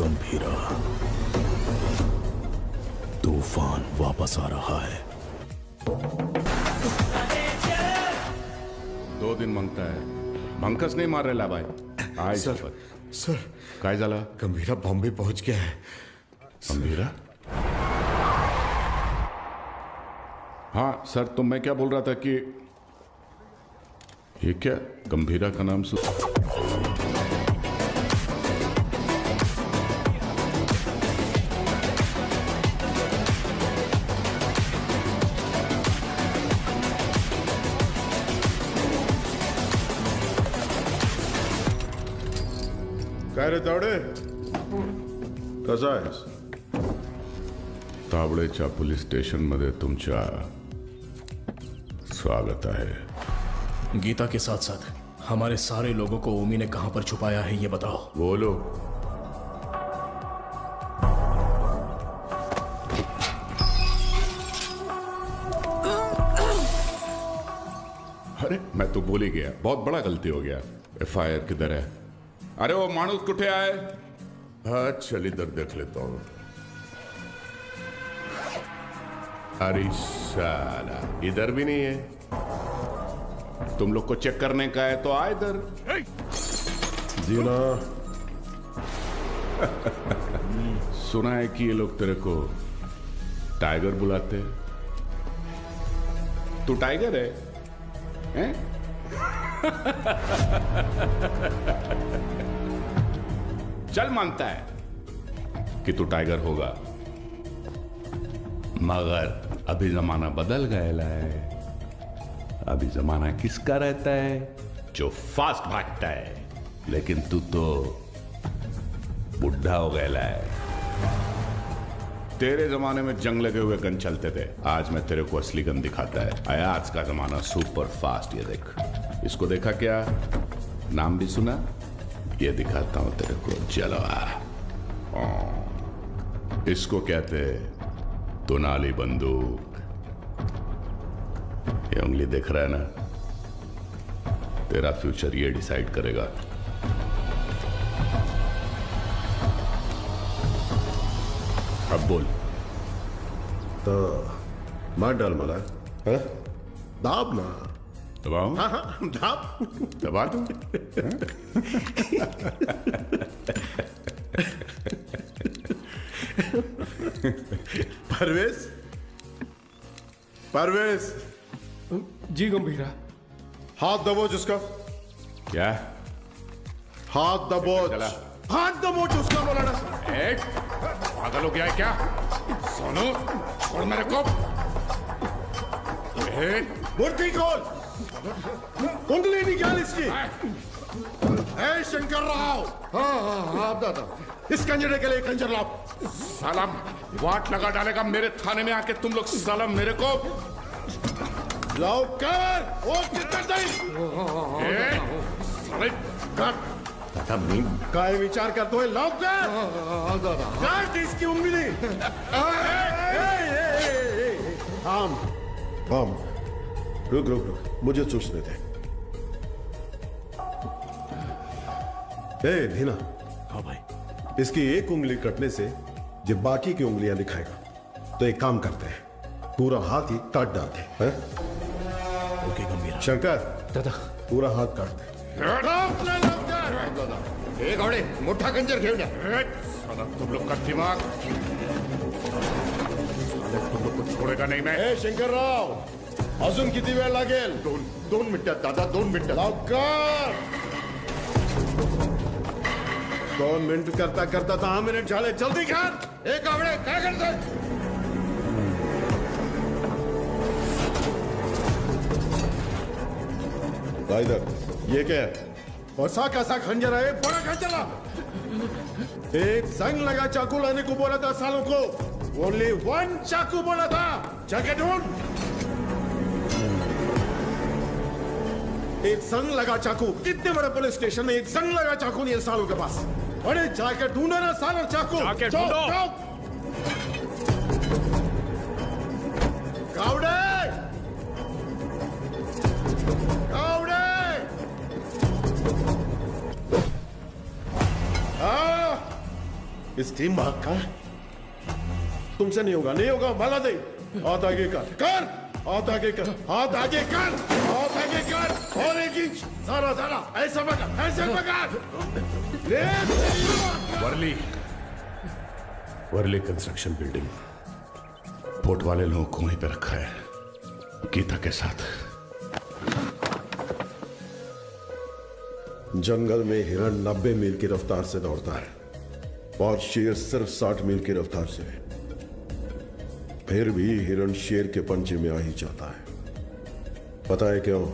गंभीरा, तूफान वापस आ रहा है। 2 दिन मांगता है, मंकस नहीं मार रहा भाई। आय सर काय झाला? गंभीरा बॉम्बे पहुंच गया है। गंभीरा? हाँ सर, तो मैं क्या बोल रहा था कि ये क्या गंभीरा का नाम काय रे तावडे, कसा आहेस? तावडेच्या पोलीस स्टेशन मध्ये तुमच्या स्वागत है। गीता के साथ साथ हमारे सारे लोगों को ओमी ने कहां पर छुपाया है ये बताओ। बोलो। अरे मैं तो बोल ही गया, बहुत बड़ा गलती हो गया। FIR किधर है? अरे वो मानुस कुठे आए? हाँ चल इधर देख लेता हूं। अरे साला इधर भी नहीं है। तुम लोग को चेक करने का है तो आ इधर। जीना सुना है कि ये लोग तेरे को टाइगर बुलाते हैं। तू टाइगर है, हैं? चल मानता है कि तू टाइगर होगा, मगर अभी जमाना बदल गया है। अभी जमाना किसका रहता है? जो फास्ट भागता है। लेकिन तू तो बुढ़ा हो गया है। तेरे जमाने में जंग लगे हुए गन चलते थे, आज मैं तेरे को असली गन दिखाता है। आया आज का जमाना सुपर फास्ट। ये देख, इसको देखा क्या? नाम भी सुना? ये दिखाता हूं तेरे को, जलवा। इसको कहते दुनाली बंदूक। ये उंगली देख रहा है ना? तेरा फ्यूचर ये डिसाइड करेगा। अब बोल। तो मार डाल मला है? दाब ना। दबाऊं? हाँ हाँ दाब। दबा दूं? परवेज, परवेज। जी गंभीरा। हाथ दबोच उसका। क्या? हाथ दबोच। हाथ दबोच उसका बोला ना। पागल हो गया है क्या? सोनू, छोड़ मेरे को। मूर्ति खोल। उंगली निकाल इसकी। ए शंकर राव। हाँ दादा। इस कंजरे के लिए कंजर लाओ। सालम वाट लगा डालेगा मेरे थाने में आके तुम लोग। सालम मेरे को लाओ कर। वो कितना दादा मीन काय विचार करते हो? लाओ कर। काट इसकी उंगली। हम रुक रुक रुक, मुझे सोचने दे। धीना। हाँ भाई। इसकी एक उंगली कटने से जब बाकी की उंगलियां दिखाएगा, तो एक काम करते हैं, पूरा हाथ ही काट डालते हैं। ओके गंभीरा। शंकर दादा पूरा हाथ काट दे। घोड़े मोठा कंजर घेऊन या। तुम लोग का दिमाग तुम लोग को छोड़ेगा नहीं मैं। शंकर राव, अजून किती वेळ लागेल? दोन मिनिटात दादा, 2 मिनिटं। लवकर। 2 मिनिट करता करता 10 मिनिट झाले, जल्दी कर। एक आवडे काय करतोय? इधर ये क्या है? ऐसा कैसा खंजर है? बड़ा खंजर ला। एक जंग लगा चाकू लाने को बोला था सालों को। ओनली 1 चाकू बोला था। जाके ढूंढ। एक जंग लगा चाकू। कितने बड़े पुलिस स्टेशन में एक जंग लगा चाकू नहीं है सालों के पास। अरे जाके ढूंढो ना सालों चाकू। जाके ढूंढो। कावड़े, कावड़े। इस टीम भाग का तुमसे नहीं होगा, नहीं होगा। भला दे। हाथ आगे कर। हाथ आगे कर। हाथ आगे कर। हाथ आगे कर। और 1 इंच। सारा सारा ऐसा पकड़, ऐसे पकड़। Worli construction building. पोर्ट वाले लोगों को वहीं पे रखा है, गीता के साथ। जंगल में हिरण 90 मील की रफ्तार से दौड़ता है और शेर सिर्फ 60 मील की रफ्तार से। फिर भी हिरण शेर के पंजे में आ ही जाता है। पता है क्यों?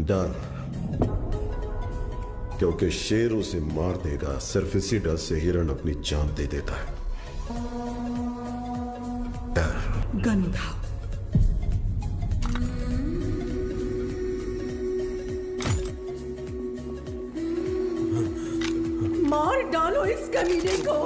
डर। क्योंकि शेर उसे मार देगा, सिर्फ इसी डर से हिरण अपनी जान दे देता है। डर। गंधा। मार डालो इस कमीने को।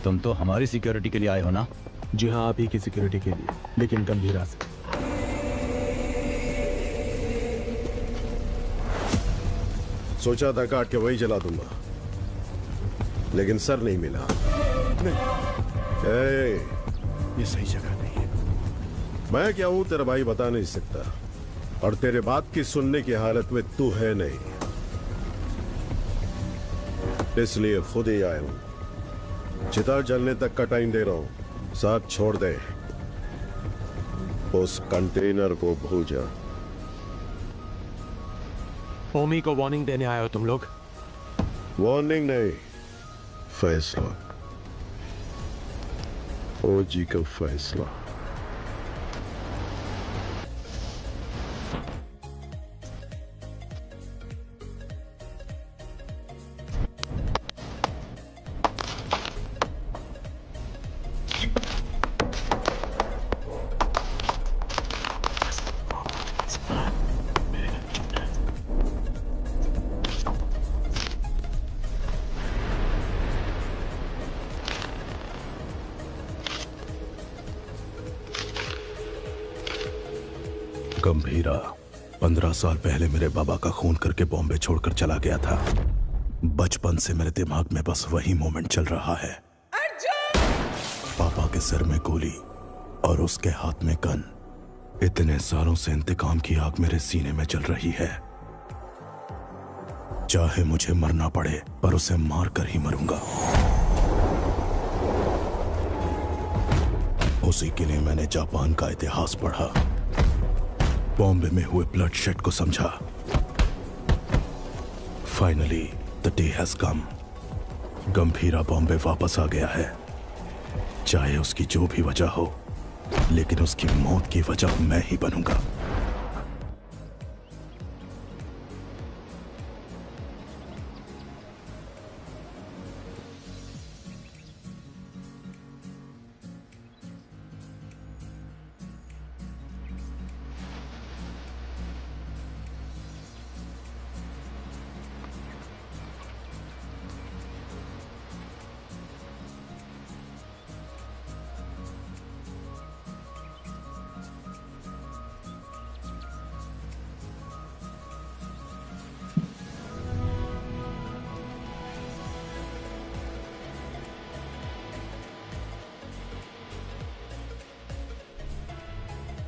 तुम तो हमारी सिक्योरिटी के लिए आए हो ना? जी हाँ, आप ही की सिक्योरिटी के लिए, लेकिन गंभीरा से। सोचा था काट के वही जला दूंगा, लेकिन सर नहीं मिला। ये सही जगह नहीं है। मैं क्या हूं तेरा भाई बता नहीं सकता, और तेरे बात की सुनने की हालत में तू है नहीं, इसलिए खुद ही आया हूं। चिता जलने तक का टाइम दे रहा हूं, साथ छोड़ दे। उस कंटेनर को भूल जा। ओमी को वार्निंग देने आए हो तुम लोग? वार्निंग नहीं, फैसला। ओजी का फैसला। गंभीरा 15 साल पहले मेरे बाबा का खून करके बॉम्बे छोड़कर चला गया था। बचपन से मेरे दिमाग में बस वही मोमेंट चल रहा है। पापा के सिर में गोली और उसके हाथ में गन। इतने सालों से इंतकाम की आग मेरे सीने में जल रही है। चाहे मुझे मरना पड़े, पर उसे मार कर ही मरूंगा। उसी के लिए मैंने जापान का इतिहास पढ़ा, बॉम्बे में हुए ब्लडशेड को समझा। Finally the day has come. Gambhira Bombay वापस आ गया है। चाहे उसकी जो भी वजह हो, लेकिन उसकी मौत की वजह मैं ही बनूंगा।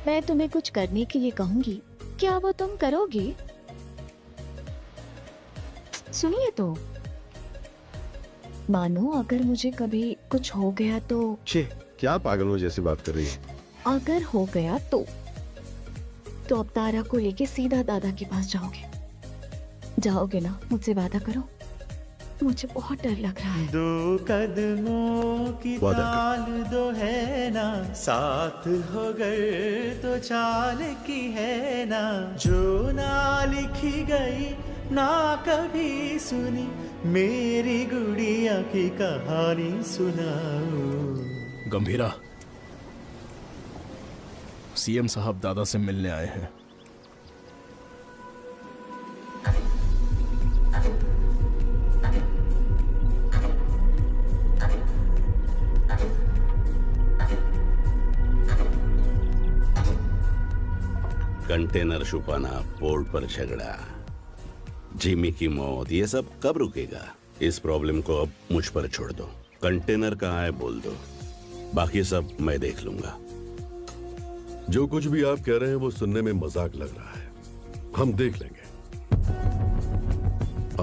मैं तुम्हें कुछ करने के लिए कहूंगी, क्या वो तुम करोगी? सुनिए तो, मानो अगर मुझे कभी कुछ हो गया तो। छे, क्या पागलों जैसी बात कर रही है? अगर हो गया तो अब तारा को लेके सीधा दादा के पास जाओगे? जाओगे ना? मुझसे वादा करो, मुझे बहुत डर लग रहा है। दो कदमों की ताल दो है ना, साथ हो गए तो चाल की है ना, जो ना लिखी गई ना कभी सुनी, मेरी गुड़िया की कहानी सुनाओ। गंभीरा, सीएम साहब दादा से मिलने आए हैं। कंटेनर छुपाना, पोर्ट पर झगड़ा, जिमी की मौत, ये सब कब रुकेगा? इस प्रॉब्लम को अब मुझ पर छोड़ दो। कंटेनर कहाँ है बोल दो, बाकी सब मैं देख लूंगा। जो कुछ भी आप कह रहे हैं वो सुनने में मजाक लग रहा है, हम देख लेंगे।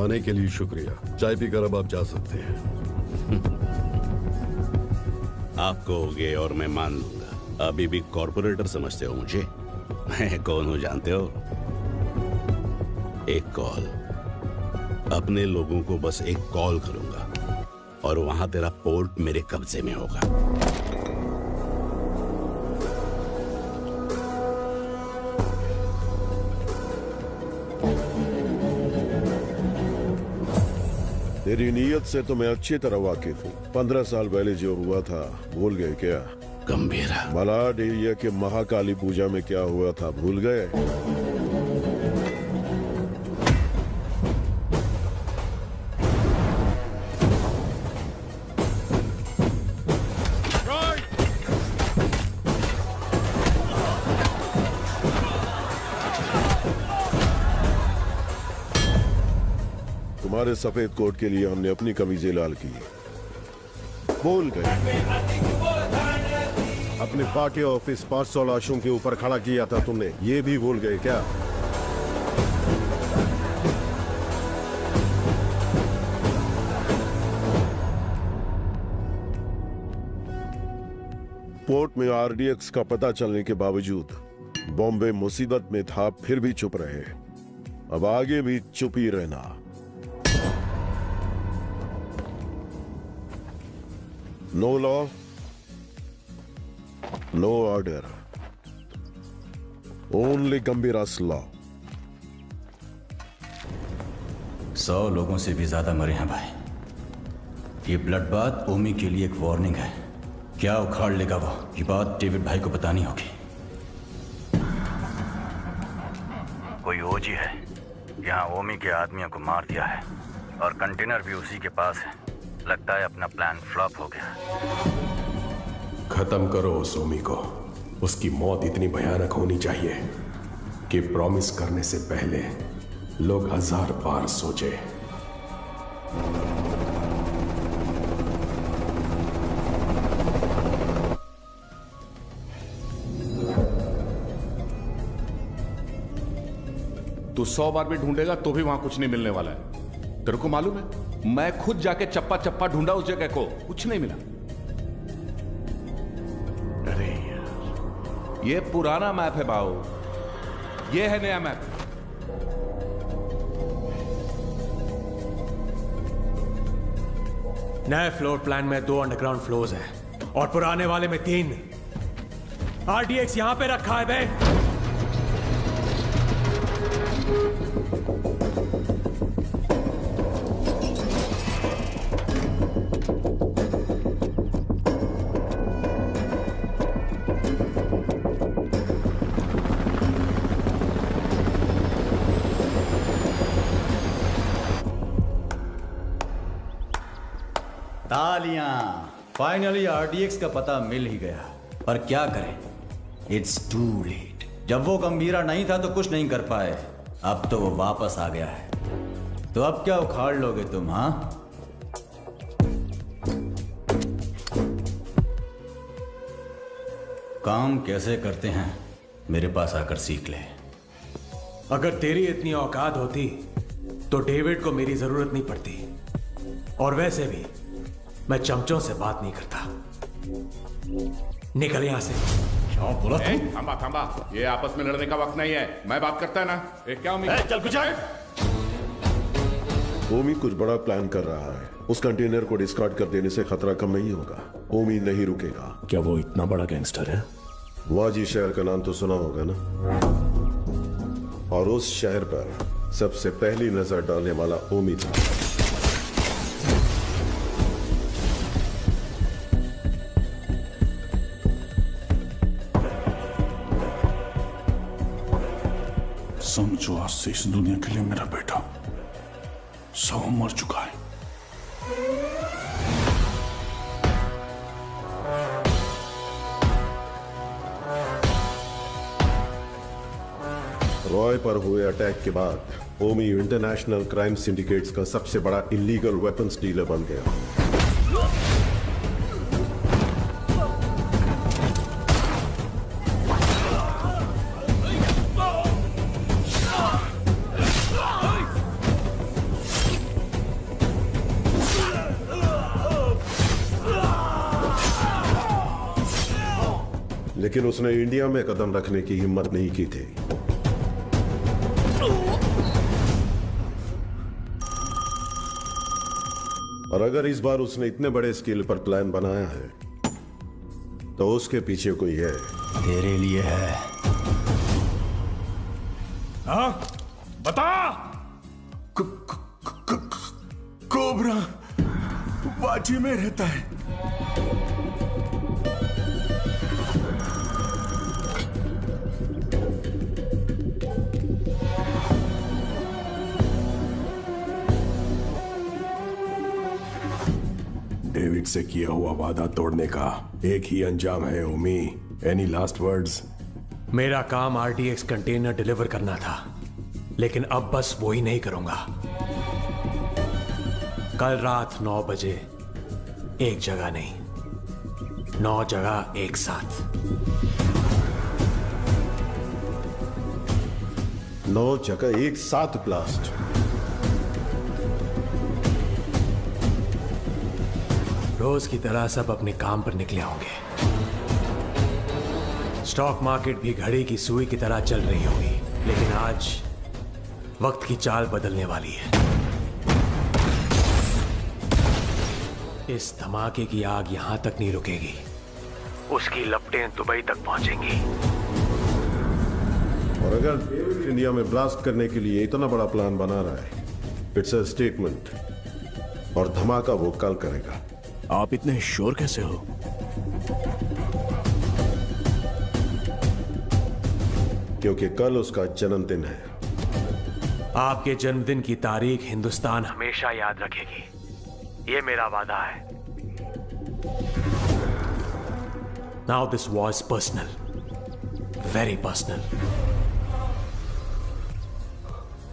आने के लिए शुक्रिया। चाय पीकर अब आप जा सकते हैं। आप कहोगे और मैं मान लूंगा। अभी भी कॉर्पोरेटर समझते हो मुझे? मैं कौन हूं जानते हो? एक कॉल, अपने लोगों को बस एक कॉल करूंगा और वहां तेरा पोर्ट मेरे कब्जे में होगा। तेरी नीयत से तो मैं अच्छी तरह वाकिफ हूँ। 15 साल पहले जो हुआ था भूल गए क्या? गंभीरा, मलाड एरिया के महाकाली पूजा में क्या हुआ था भूल गए? तुम्हारे सफेद कोट के लिए हमने अपनी कमीजें लाल की। बोल गए अपने पार्टी ऑफिस 500 लाशों के ऊपर खड़ा किया था तुमने, ये भी भूल गए क्या? पोर्ट में आरडीएक्स का पता चलने के बावजूद बॉम्बे मुसीबत में था, फिर भी चुप रहे। अब आगे भी चुप ही रहना। No law, no order, only गंभीरास लॉ। 100 लोगों से भी ज्यादा मरे हैं भाई। ये ब्लड बाथ ओमी के लिए एक वार्निंग है। क्या उखाड़ लेगा वो, ये बात डेविड भाई को बतानी होगी। कोई ओजी है यहाँ ओमी के आदमियों को मार दिया है और कंटेनर भी उसी के पास है। लगता है अपना प्लान फ्लॉप हो गया। खत्म करो उस ओमी को। उसकी मौत इतनी भयानक होनी चाहिए कि प्रॉमिस करने से पहले लोग 1000 बार सोचे। तू 100 बार भी ढूंढेगा तो भी वहां कुछ नहीं मिलने वाला है। तेरे को मालूम है, मैं खुद जाके चप्पा चप्पा ढूंढा उस जगह को, कुछ नहीं मिला। अरे यार, ये पुराना मैप है बाऊ, ये है नया मैप। नए फ्लोर प्लान में 2 अंडरग्राउंड फ्लोर्स हैं और पुराने वाले में 3। आरडीएक्स यहां पे रखा है बे। तालियां, फाइनली आरडीएक्स का पता मिल ही गया। पर क्या करें, इट्स टू लेट। जब वो गंभीरा नहीं था तो कुछ नहीं कर पाए, अब तो वो वापस आ गया है। तो अब क्या उखाड़ लोगे तुम? हाँ, काम कैसे करते हैं मेरे पास आकर सीख ले। अगर तेरी इतनी औकात होती तो डेविड को मेरी जरूरत नहीं पड़ती। और वैसे भी मैं चमचों से बात नहीं करता। निकल यहां से। क्या बोला तुम? थांबा थांबा, ये आपस में लड़ने का वक्त नहीं है। मैं बात करता है ना। क्या उम्मीद? चल कुछ ओमी कुछ बड़ा प्लान कर रहा है। उस कंटेनर को डिस्कार्ड कर देने से खतरा कम नहीं होगा। ओमी नहीं रुकेगा। क्या वो इतना बड़ा गैंगस्टर है? वाजी शहर का नाम तो सुना होगा ना, और उस शहर पर सबसे पहली नजर डालने वाला ओमी था। समझो आज से इस दुनिया के लिए मेरा बेटा 100 मर चुका है। रॉय पर हुए अटैक के बाद ओमी इंटरनेशनल क्राइम सिंडिकेट्स का सबसे बड़ा इलीगल वेपन्स डीलर बन गया। लेकिन उसने इंडिया में कदम रखने की हिम्मत नहीं की थी। और अगर इस बार उसने इतने बड़े स्केल पर प्लान बनाया है तो उसके पीछे कोई है। तेरे लिए है। हाँ बता। कोबरा वाजी में रहता है। डेविड से किया हुआ वादा तोड़ने का एक ही अंजाम है ओमी। Any last words? मेरा काम आरडीएक्स कंटेनर डिलीवर करना था, लेकिन अब बस वो ही नहीं करूंगा। कल रात 9 बजे एक जगह नहीं, 9 जगह एक साथ। 9 जगह एक साथ ब्लास्ट। रोज की तरह सब अपने काम पर निकले होंगे। स्टॉक मार्केट भी घड़ी की सुई की तरह चल रही होगी, लेकिन आज वक्त की चाल बदलने वाली है। इस धमाके की आग यहां तक नहीं रुकेगी, उसकी लपटें दुबई तक पहुंचेंगी। और अगर इंडिया में ब्लास्ट करने के लिए इतना बड़ा प्लान बना रहा है, इट्स अ स्टेटमेंट, और धमाका वो कल करेगा। आप इतने श्योर कैसे हो? क्योंकि कल उसका जन्मदिन है। आपके जन्मदिन की तारीख हिंदुस्तान हमेशा याद रखेगी, ये मेरा वादा है। Now this was personal, very personal.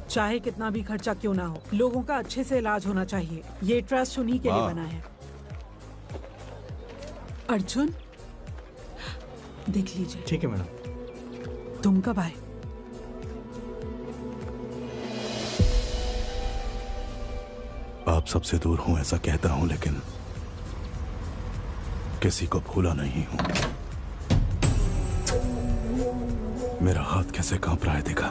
चाहे कितना भी खर्चा क्यों ना हो, लोगों का अच्छे से इलाज होना चाहिए। ये ट्रस्ट उन्हीं के लिए बना है। अर्जुन, देख लीजिए। ठीक है मैडम। तुम कब आए? आप सबसे दूर हूं ऐसा कहता हूं, लेकिन किसी को भूला नहीं हूं। मेरा हाथ कैसे कांप रहा है देखा?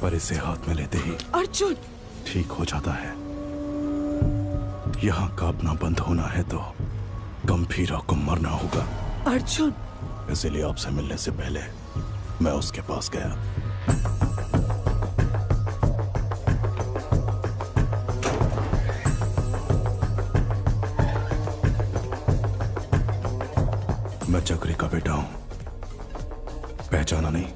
पर इसे हाथ में लेते ही अर्जुन ठीक हो जाता है। यहां कांपना बंद होना है तो गंभीरा को मरना होगा। अर्जुन, इसलिए आपसे मिलने से पहले मैं उसके पास गया। मैं चक्री का बेटा हूं, पहचाना नहीं?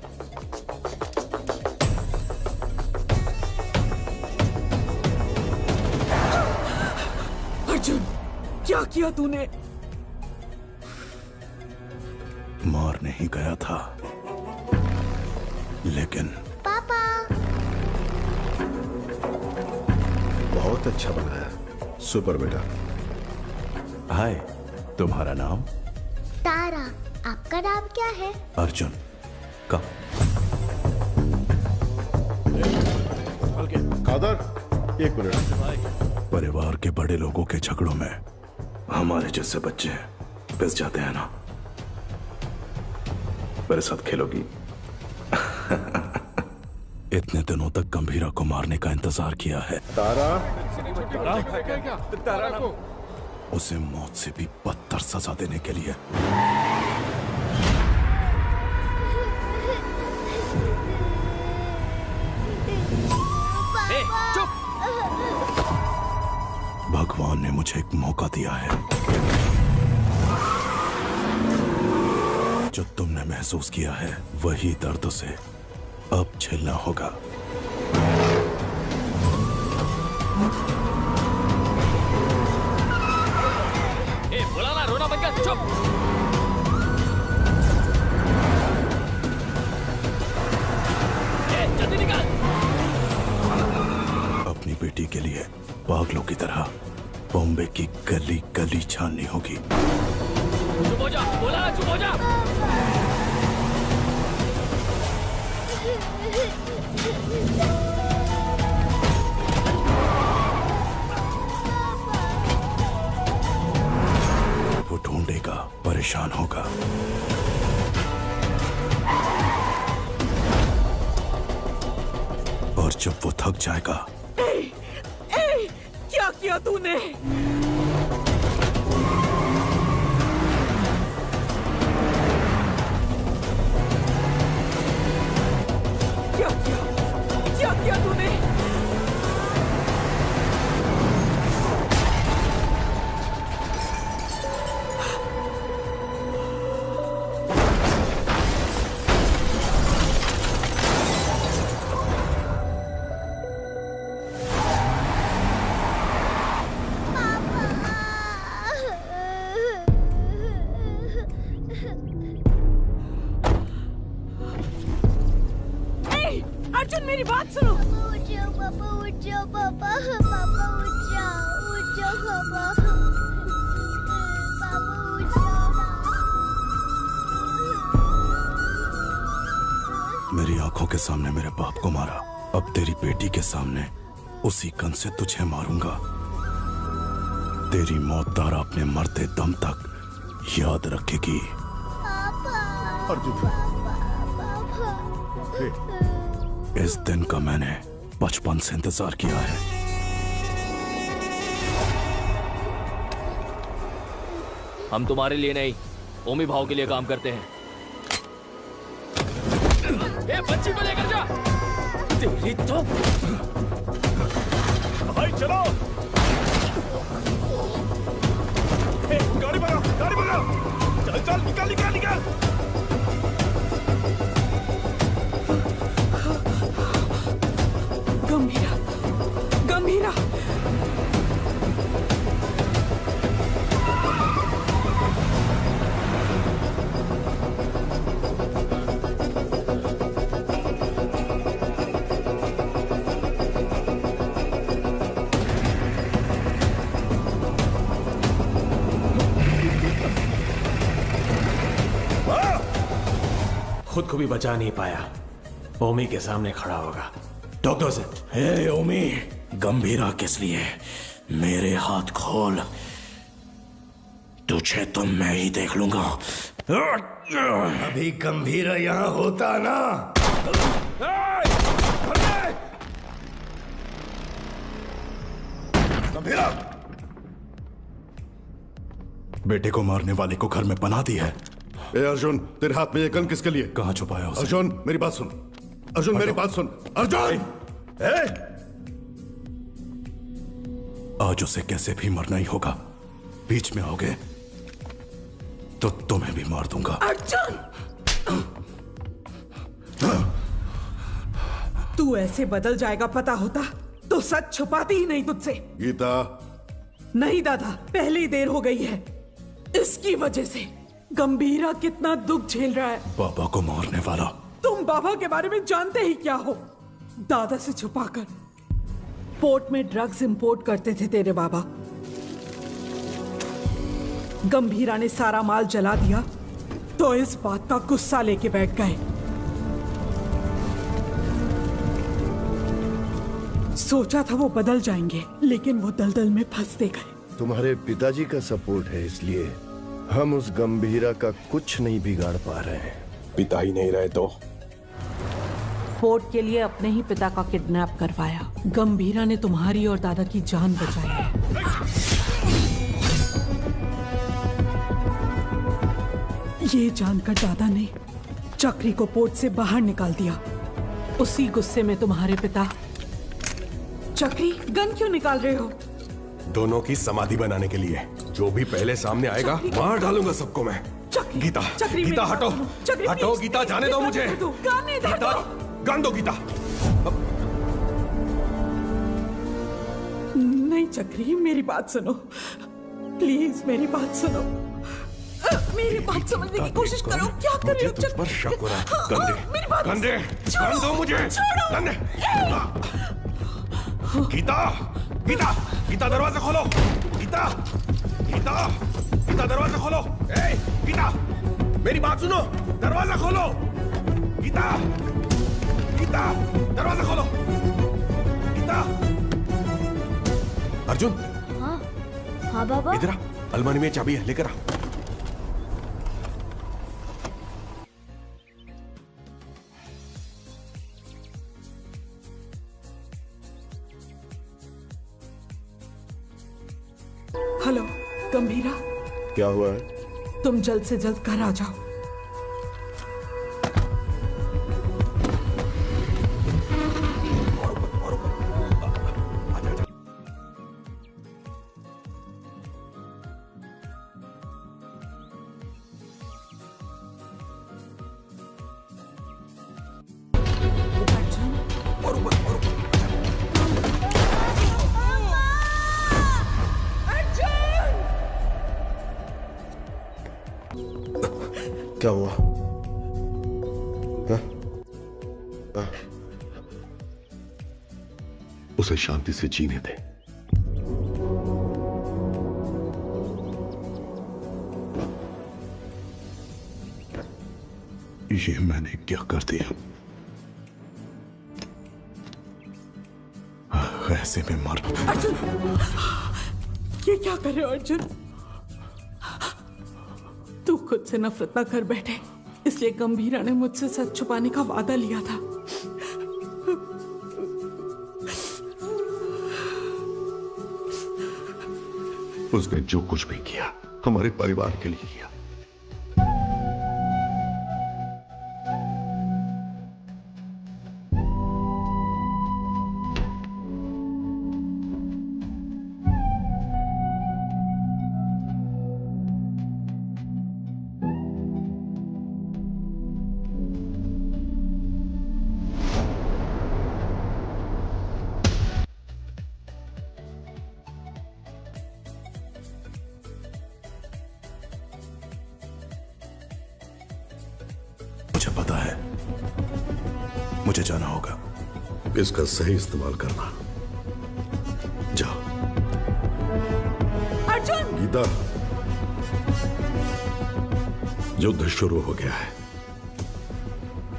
अर्जुन, क्या किया तूने? मार नहीं गया था, लेकिन पापा। बहुत अच्छा बनाया, सुपर बेटा। हाय, तुम्हारा नाम? तारा। आपका नाम क्या है? अर्जुन। का कादर, एक मिनट। परिवार के बड़े लोगों के झगड़ों में हमारे जैसे बच्चे पिस जाते हैं ना। मेरे साथ खेलोगी? इतने दिनों तक गंभीरा को मारने का इंतजार किया है। तारा, तारा को उसे मौत से भी बदतर सजा देने के लिए। भगवान ने मुझे एक मौका दिया है। जो तुमने महसूस किया है वही दर्द से अब झेलना होगा। बोला ना, रोना बंद कर, चुप। जल्दी निकाल। अपनी बेटी के लिए पागलों की तरह बॉम्बे की गली गली छाननी होगी। चुप हो जा, बोला ना, चुप हो जा। वो ढूंढेगा, परेशान होगा। और जब वो थक जाएगा। क्या किया तूने? क्या किया तूने? पापा। अर्जुन मेरी बात सुनो। उठ जाओ पापा, उठ जाओ पापा, पापा उठ जाओ पापा, पापा उठ जाओ ना। मेरी आंखों के सामने मेरे बाप को मारा, अब तेरी बेटी के सामने उसी गन से तुझे मारूंगा। तेरी मौत तारा अपने मरते दम तक याद रखेगी। इस दिन का मैंने बचपन से इंतजार किया है। हम तुम्हारे लिए नहीं, ओमी भाव के लिए काम करते हैं। ए, बच्ची को लेकर जा। तेरी तो भाई चलो। ए, गाड़ी भगाओ, गाड़ी भगाओ। चल चल, निकल निकल निकल। गंभीरा, गंभीरा। खुद को भी बचा नहीं पाया, ओमी के सामने खड़ा होगा। डॉक्टर से, हे ओमी, गंभीरा किस लिए? मेरे हाथ खोल, तुझे तो मैं ही देख लूंगा। अभी गंभीरा यहाँ होता ना। गंभीरा, बेटे को मारने वाले को घर में बना दी है। ए अर्जुन, तेरे हाथ में ये गन किसके लिए? कहाँ छुपाया उसे? अर्जुन मेरी बात सुन, अर्जुन मेरी बात सुन, अर्जुन। आज उसे कैसे भी मरना ही होगा। बीच में आओगे तो तुम्हें भी मार दूंगा। अर्जुन, तू ऐसे बदल जाएगा पता होता तो सच छुपाती ही नहीं तुझसे। गीता। नहीं दादा, पहले ही देर हो गई है। इसकी वजह से गंभीरा कितना दुख झेल रहा है। बाबा को मारने वाला। तुम बाबा के बारे में जानते ही क्या हो? दादा से छुपाकर पोर्ट में ड्रग्स इंपोर्ट करते थे तेरे बाबा। गंभीरा ने सारा माल जला दिया तो इस बात का गुस्सा लेके बैठ गए। सोचा था वो बदल जाएंगे, लेकिन वो दलदल में फंसते गए। तुम्हारे पिताजी का सपोर्ट है, इसलिए हम उस गंभीरा का कुछ नहीं बिगाड़ पा रहे हैं। पिता ही नहीं रहे तो? पोर्ट के लिए अपने ही पिता का किडनैप करवाया। गंभीरा ने तुम्हारी और दादा की जान बचाई है। ये जानकर दादा ने चक्री को पोर्ट से बाहर निकाल दिया। उसी गुस्से में तुम्हारे पिता। चक्री, गन क्यों निकाल रहे हो? दोनों की समाधि बनाने के लिए। जो भी पहले सामने आएगा मार डालूंगा सबको मैं। गीता, गीता हटो, हटो गीता, जाने दो मुझे। गीता, गन दो गीता। नहीं चक्री, मेरी बात सुनो प्लीज, मेरी बात सुनो। मेरी बात समझने की कोशिश करो। क्या कर रहे हो? तुझ पर शक हो रहा है। गंदे, गंदे, गन दो मुझे। गंदे। गीता, गीता, गीता दरवाजा खोलो। गीता, गीता, गीता दरवाजा खोलो। ए, गीता, मेरी बात सुनो, दरवाजा खोलो। गीता, गीता, दरवाजा खोलो। गीता। अर्जुन। हाँ, हाँ बाबा। इधर आ, अलमारी में चाबी है, लेकर आ। हेलो गंभीरा, क्या हुआ है? तुम जल्द से जल्द घर आ जाओ। क्या हुआ? उसे शांति से जीने दे। ये मैंने क्या कर दिया? ऐसे में मर। अर्जुन, ये क्या कर रहे हो अर्जुन? तू खुद से नफरत न कर बैठे, इसलिए गंभीरा ने मुझसे सच छुपाने का वादा लिया था। उसने जो कुछ भी किया हमारे परिवार के लिए किया। मुझे पता है, मुझे जाना होगा। इसका सही इस्तेमाल करना। जाओ। अर्जुन! गीता, युद्ध शुरू हो गया है,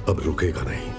अब रुकेगा नहीं।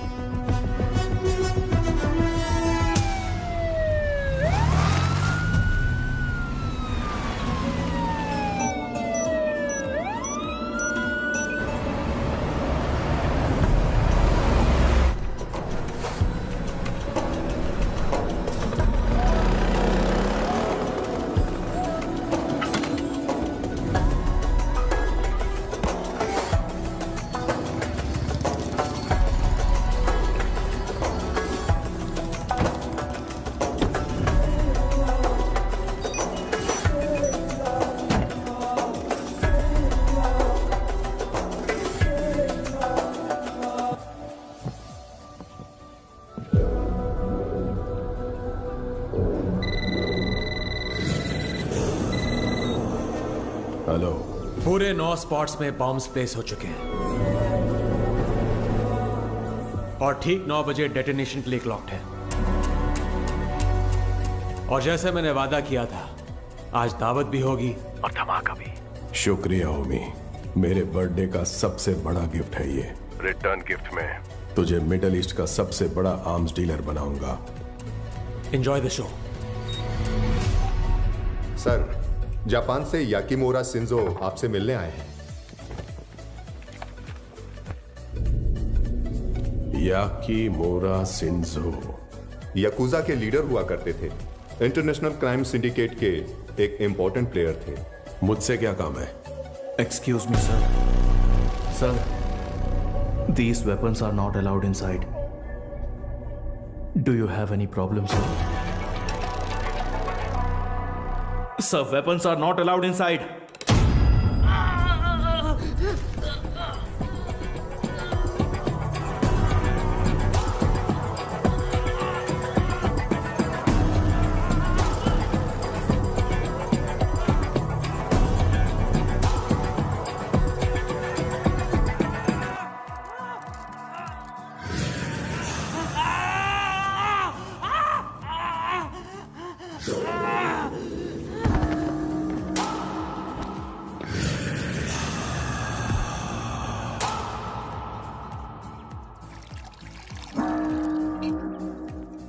हेलो। पूरे 9 स्पॉट्स में बॉम्ब्स प्लेस हो चुके हैं और ठीक 9 बजे डेटोनेशन के लिए क्लॉक्ड है। और जैसे मैंने वादा किया था, आज दावत भी होगी और धमाका भी। शुक्रिया होमी, मेरे बर्थडे का सबसे बड़ा गिफ्ट है ये। रिटर्न गिफ्ट में तुझे मिडिल ईस्ट का सबसे बड़ा आर्म्स डीलर बनाऊंगा। Enjoy the show. Sir, Japan से याकीमोरा शिंजो आपसे मिलने आए हैं। याकीमोरा शिंजो याकुजा के लीडर हुआ करते थे, इंटरनेशनल क्राइम सिंडिकेट के एक इंपॉर्टेंट प्लेयर थे। मुझसे क्या काम है? Excuse me, sir. Sir, these weapons are not allowed inside. Do you have any problem, sir? Sir, weapons are not allowed inside.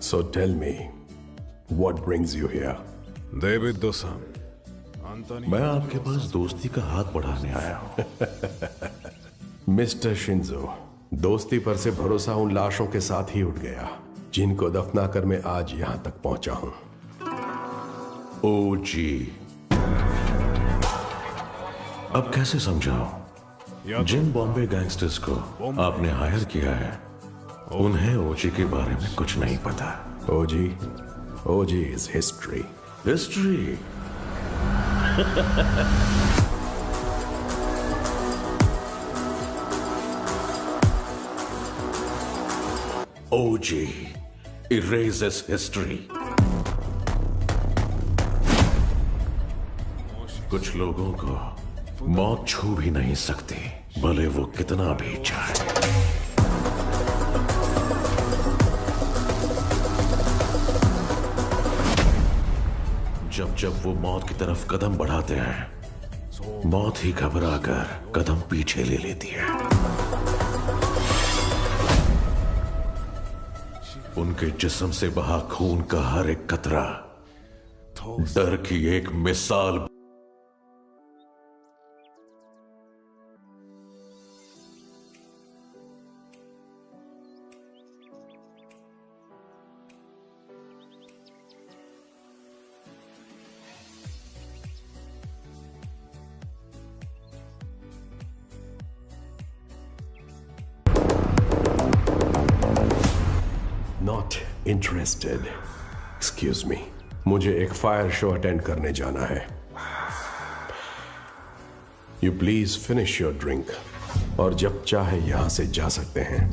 So tell me, what brings you here? David दोसान, मैं आपके पास दोस्ती का हाथ बढ़ाने आया हूं। मिस्टर शिंजो, दोस्ती पर से भरोसा उन लाशों के साथ ही उठ गया जिनको दफना कर मैं आज यहां तक पहुंचा हूं। ओ जी, अब कैसे समझाओ? जिन बॉम्बे गैंगस्टर्स को आपने हायर किया है, उन्हें ओजी के बारे में कुछ नहीं पता। OG is history. History? OG erases history. कुछ लोगों को मौत छू भी नहीं सकती, भले वो कितना भी चाहे। जब जब वो मौत की तरफ कदम बढ़ाते हैं, मौत ही घबरा कर कदम पीछे ले लेती है। उनके जिस्म से बहा खून का हर एक कतरा डर की एक मिसाल। Not interested. एक्सक्यूज मी, मुझे एक फायर शो अटेंड करने जाना है। You please finish your drink और जब चाहे यहां से जा सकते हैं।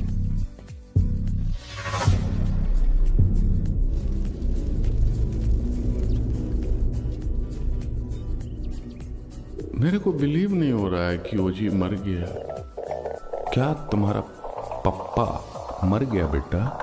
मेरे को बिलीव नहीं हो रहा है कि ओजी मर गया। क्या तुम्हारा पप्पा मर गया बेटा?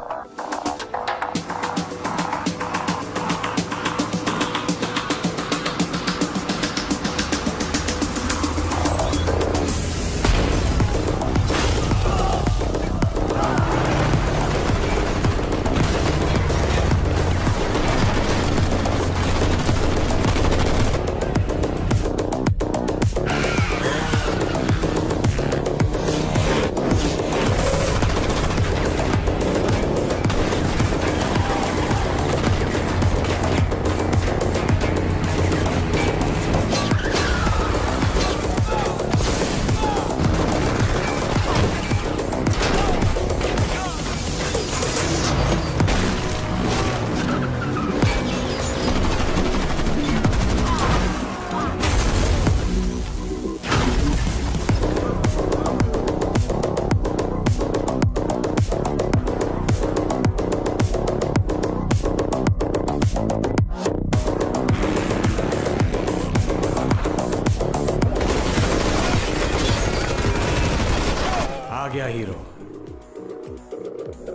गया हीरो,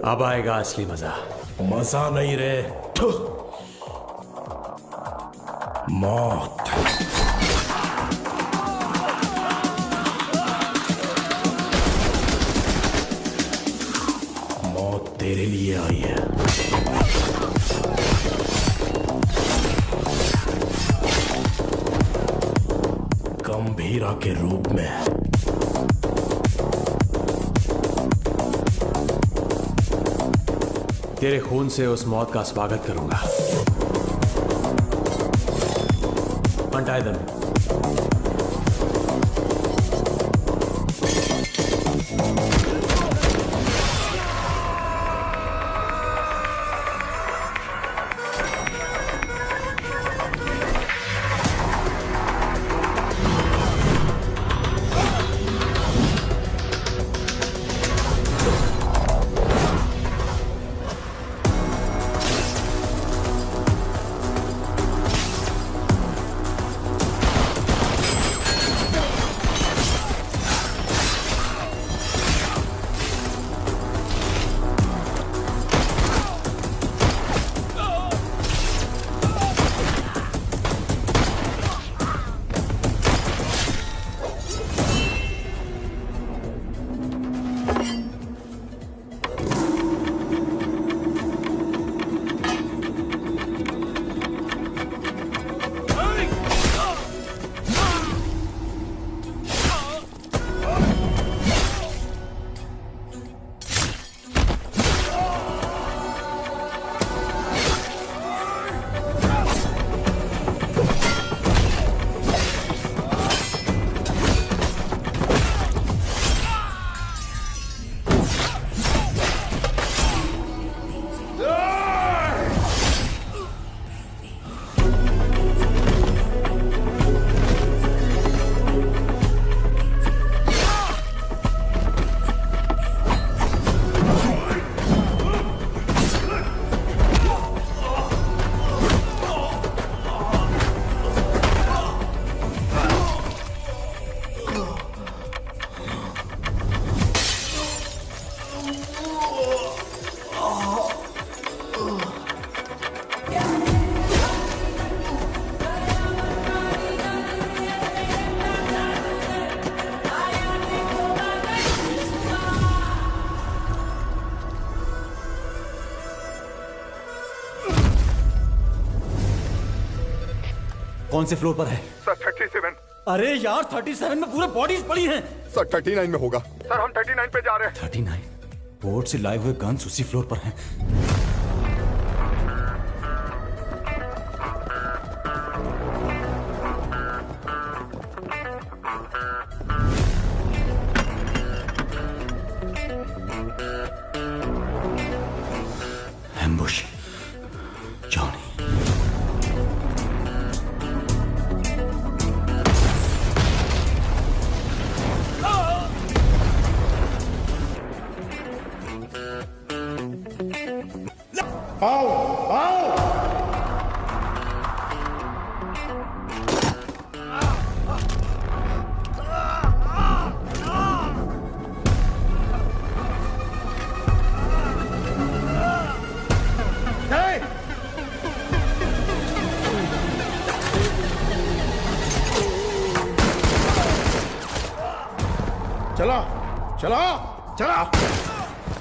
अब आएगा असली मजा। मजा नहीं रे, मौत। मौत तेरे लिए आई है। गंभीरा के रूप में। तेरे खून से उस मौत का स्वागत करूंगा। Untie them. कौन से फ्लोर पर है? सर 37। अरे यार 37 में पूरे बॉडीज पड़ी हैं। सर 39 में होगा। सर हम 39 पे जा रहे हैं। 39? पोर्ट से लाए हुए गन्स उसी फ्लोर पर हैं। Ambush, Johnny. आओ आओ चला चला चला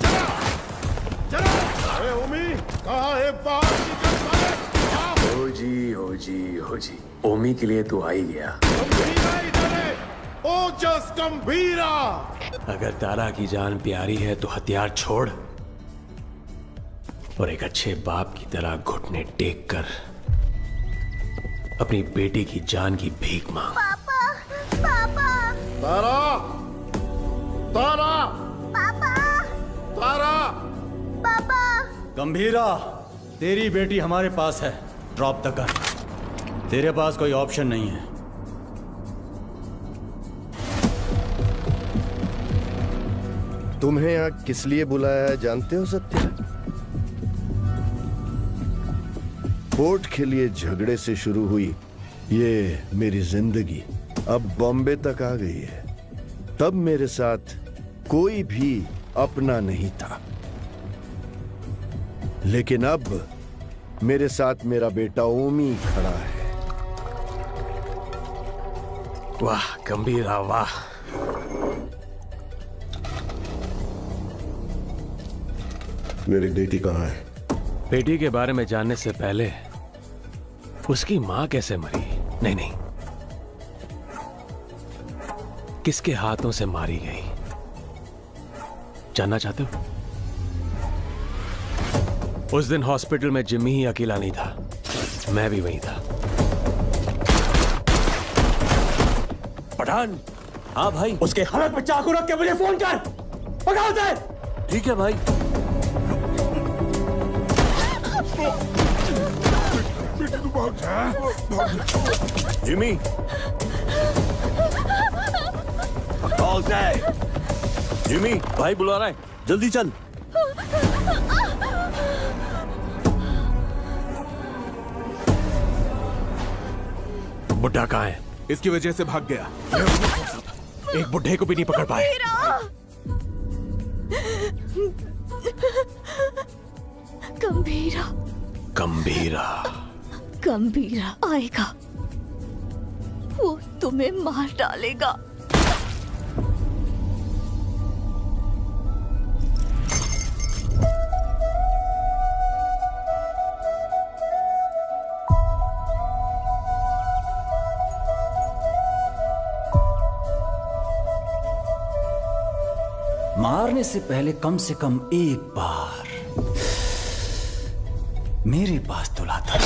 चला चला। अरे ओमी कहाँ है? बाहर निकल साले। हो जी ओमी के लिए तो आ ही गया। गंभीरा इधर है। ओजस गंभीरा। अगर तारा की जान प्यारी है तो हथियार छोड़ और एक अच्छे बाप की तरह घुटने टेक कर अपनी बेटी की जान की भीख मांग। पापा पापा तारा तारा पापा तारा। पापा गंभीरा, तेरी बेटी हमारे पास है। Drop the gun. तेरे पास कोई ऑप्शन नहीं है। तुम्हें यहाँ किस लिए बुलाया है जानते हो सत्या? पोर्ट के लिए झगड़े से शुरू हुई ये मेरी जिंदगी अब बॉम्बे तक आ गई है। तब मेरे साथ कोई भी अपना नहीं था, लेकिन अब मेरे साथ मेरा बेटा ओमी खड़ा है। वाह गंभीरा वाह। मेरी बेटी कहाँ है? बेटी के बारे में जानने से पहले उसकी मां कैसे मरी? नहीं, किसके हाथों से मारी गई जानना चाहते हो? उस दिन हॉस्पिटल में जिम्मी ही अकेला नहीं था, मैं भी वहीं था। पठान। हाँ भाई। उसके हाथ पे चाकू रख के मुझे फोन कर। पकड़ दे। ठीक है भाई। जिमी जिमी भाई बुला रहा है, जल्दी चल। बुड्ढा कहाँ है? इसकी वजह से भाग गया। एक बुड्ढे को भी नहीं पकड़ पाए। गंभीरा गंभीरा गंभीरा आएगा, वो तुम्हें मार डालेगा। मारने से पहले कम से कम एक बार मेरे पास तो लाता।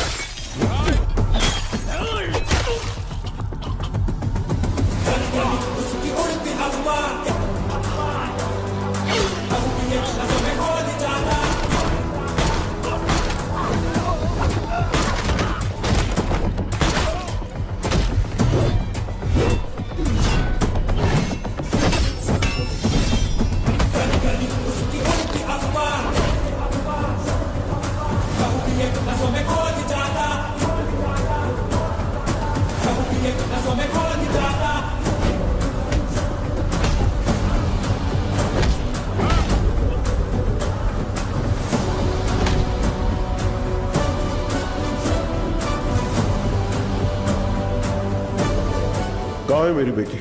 कहाँ है मेरी बेटी?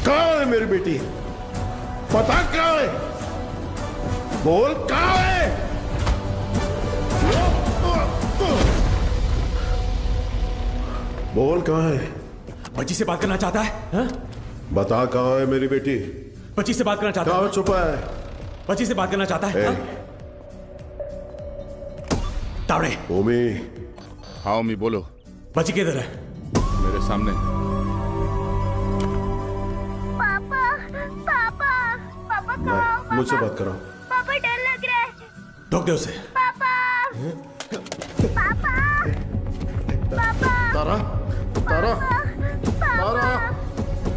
कहाँ है मेरी बेटी? पता कहाँ है? बोल कहाँ है? बोल कहाँ है? बच्ची से बात करना चाहता है हा? बता कहाँ है मेरी बेटी? बच्ची से बात करना चाहता है। कहाँ छुपा है? बच्ची से बात करना चाहता है। तावड़े। ओमी। हाँ ओमी बोलो। बच्ची किधर है? मेरे सामने। पापा पापा पापा कहाँ? मुझसे बात करो। पापा डर लग रहा है। रोक दे उसे। पापा पापा पापा तारा तारा तारा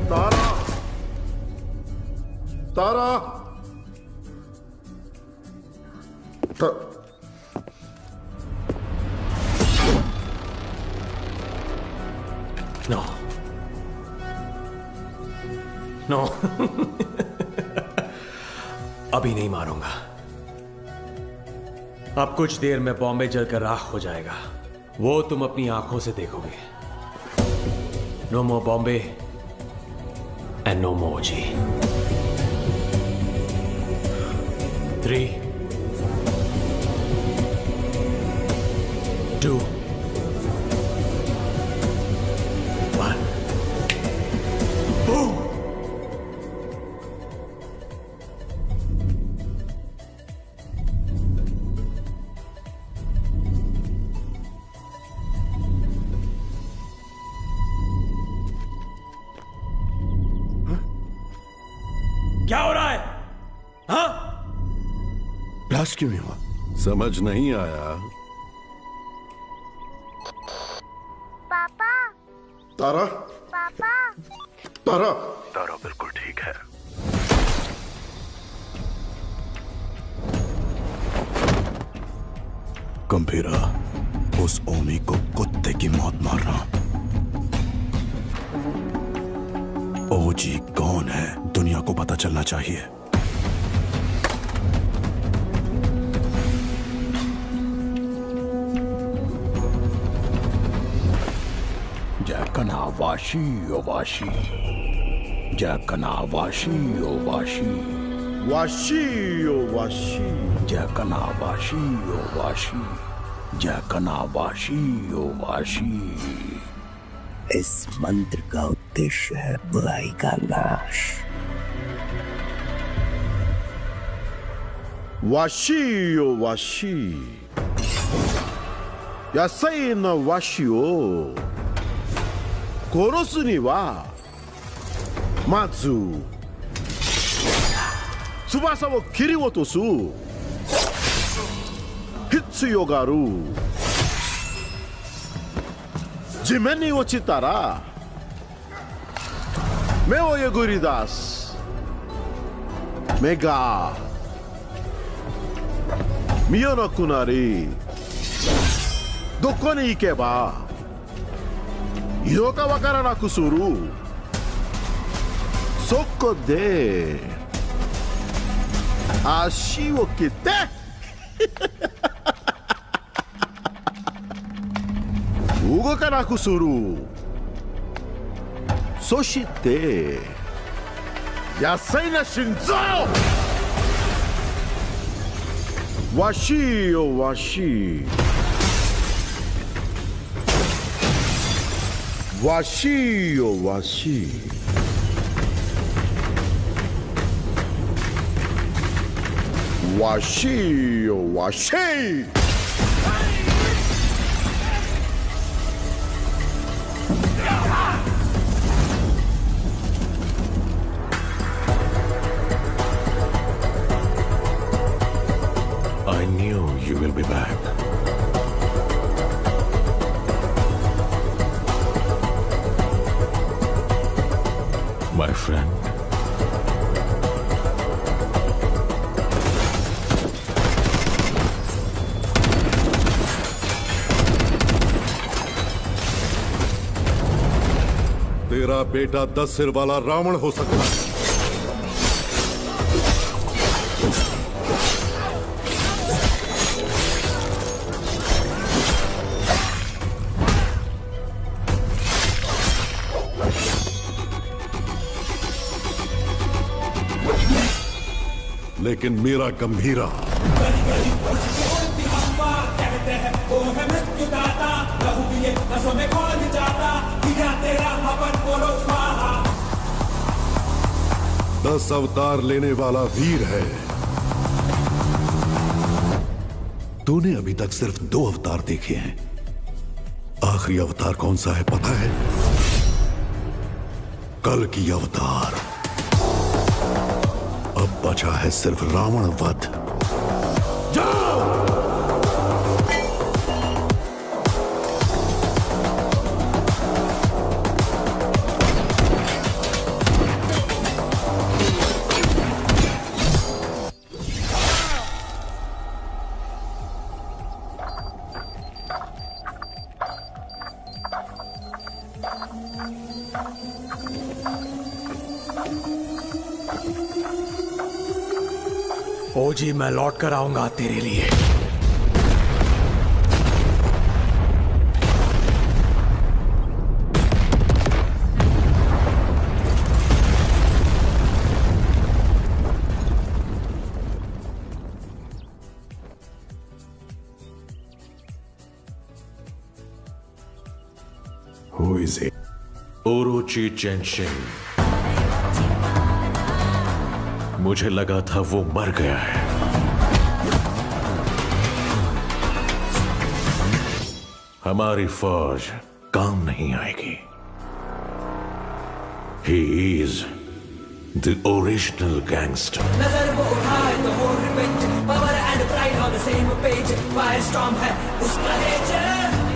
तारा तारा नो नो अभी नहीं मारूंगा। अब कुछ देर में बॉम्बे जलकर राख हो जाएगा, वो तुम अपनी आंखों से देखोगे। No more Bombay and no more G. 3, 2, 1 boom. क्या हो रहा है? हाँ? ब्लास्ट क्यों नहीं हुआ? समझ नहीं आया। पापा तारा पापा तारा तारा बिल्कुल ठीक है। गंभीरा, उस ओमी को कुत्ते की मौत मार रहा। ओजी कौन है दुनिया को पता चलना चाहिए। जैकना वाशी ओ वाशी, जैकना वाशी ओ वाशी, वाशी ओ वाशी, जैकना वाशी ओ वाशी, जैकना वाशी ओ वाशी। इस मंत्र का उद्देश्य है बुराई का नाश। वाशी ओ वाशी, यासाई न वाशी ओ कोरोसु नि wa mazu tsubasa wo kiriwotosu hitsuyo ga aru. 地面に落ちたら目をえぐり出す。目が見えなくなり、どこに行けばいいのかわからなくする。そこで足を切って動かなくする。そして野菜な心臓。わしよわし、わしよわし、わしよわし。I knew you will be back. My friend. तेरा बेटा 10 सिर वाला रावण हो सकता है, लेकिन मेरा गंभीरा कहते हैं वो है मृत्युदाता, लहू पिए नसों में खोल जाता दिया तेरा हवन बोलो स्वाहा। 10 अवतार लेने वाला वीर है। तूने अभी तक सिर्फ 2 अवतार देखे हैं। आखिरी अवतार कौन सा है पता है? कल की अवतार। अब बचा है सिर्फ रावण वध। जाओ! ओजी मैं लौट कर आऊंगा तेरे लिए। Who is it? ओरोची चेंशिन। मुझे लगा था वो मर गया है। हमारी फौज काम नहीं आएगी। He is the original gangster. नजर वो उठाए तो हो revenge, power and pride on the same page, fire storm है उसका नेचर।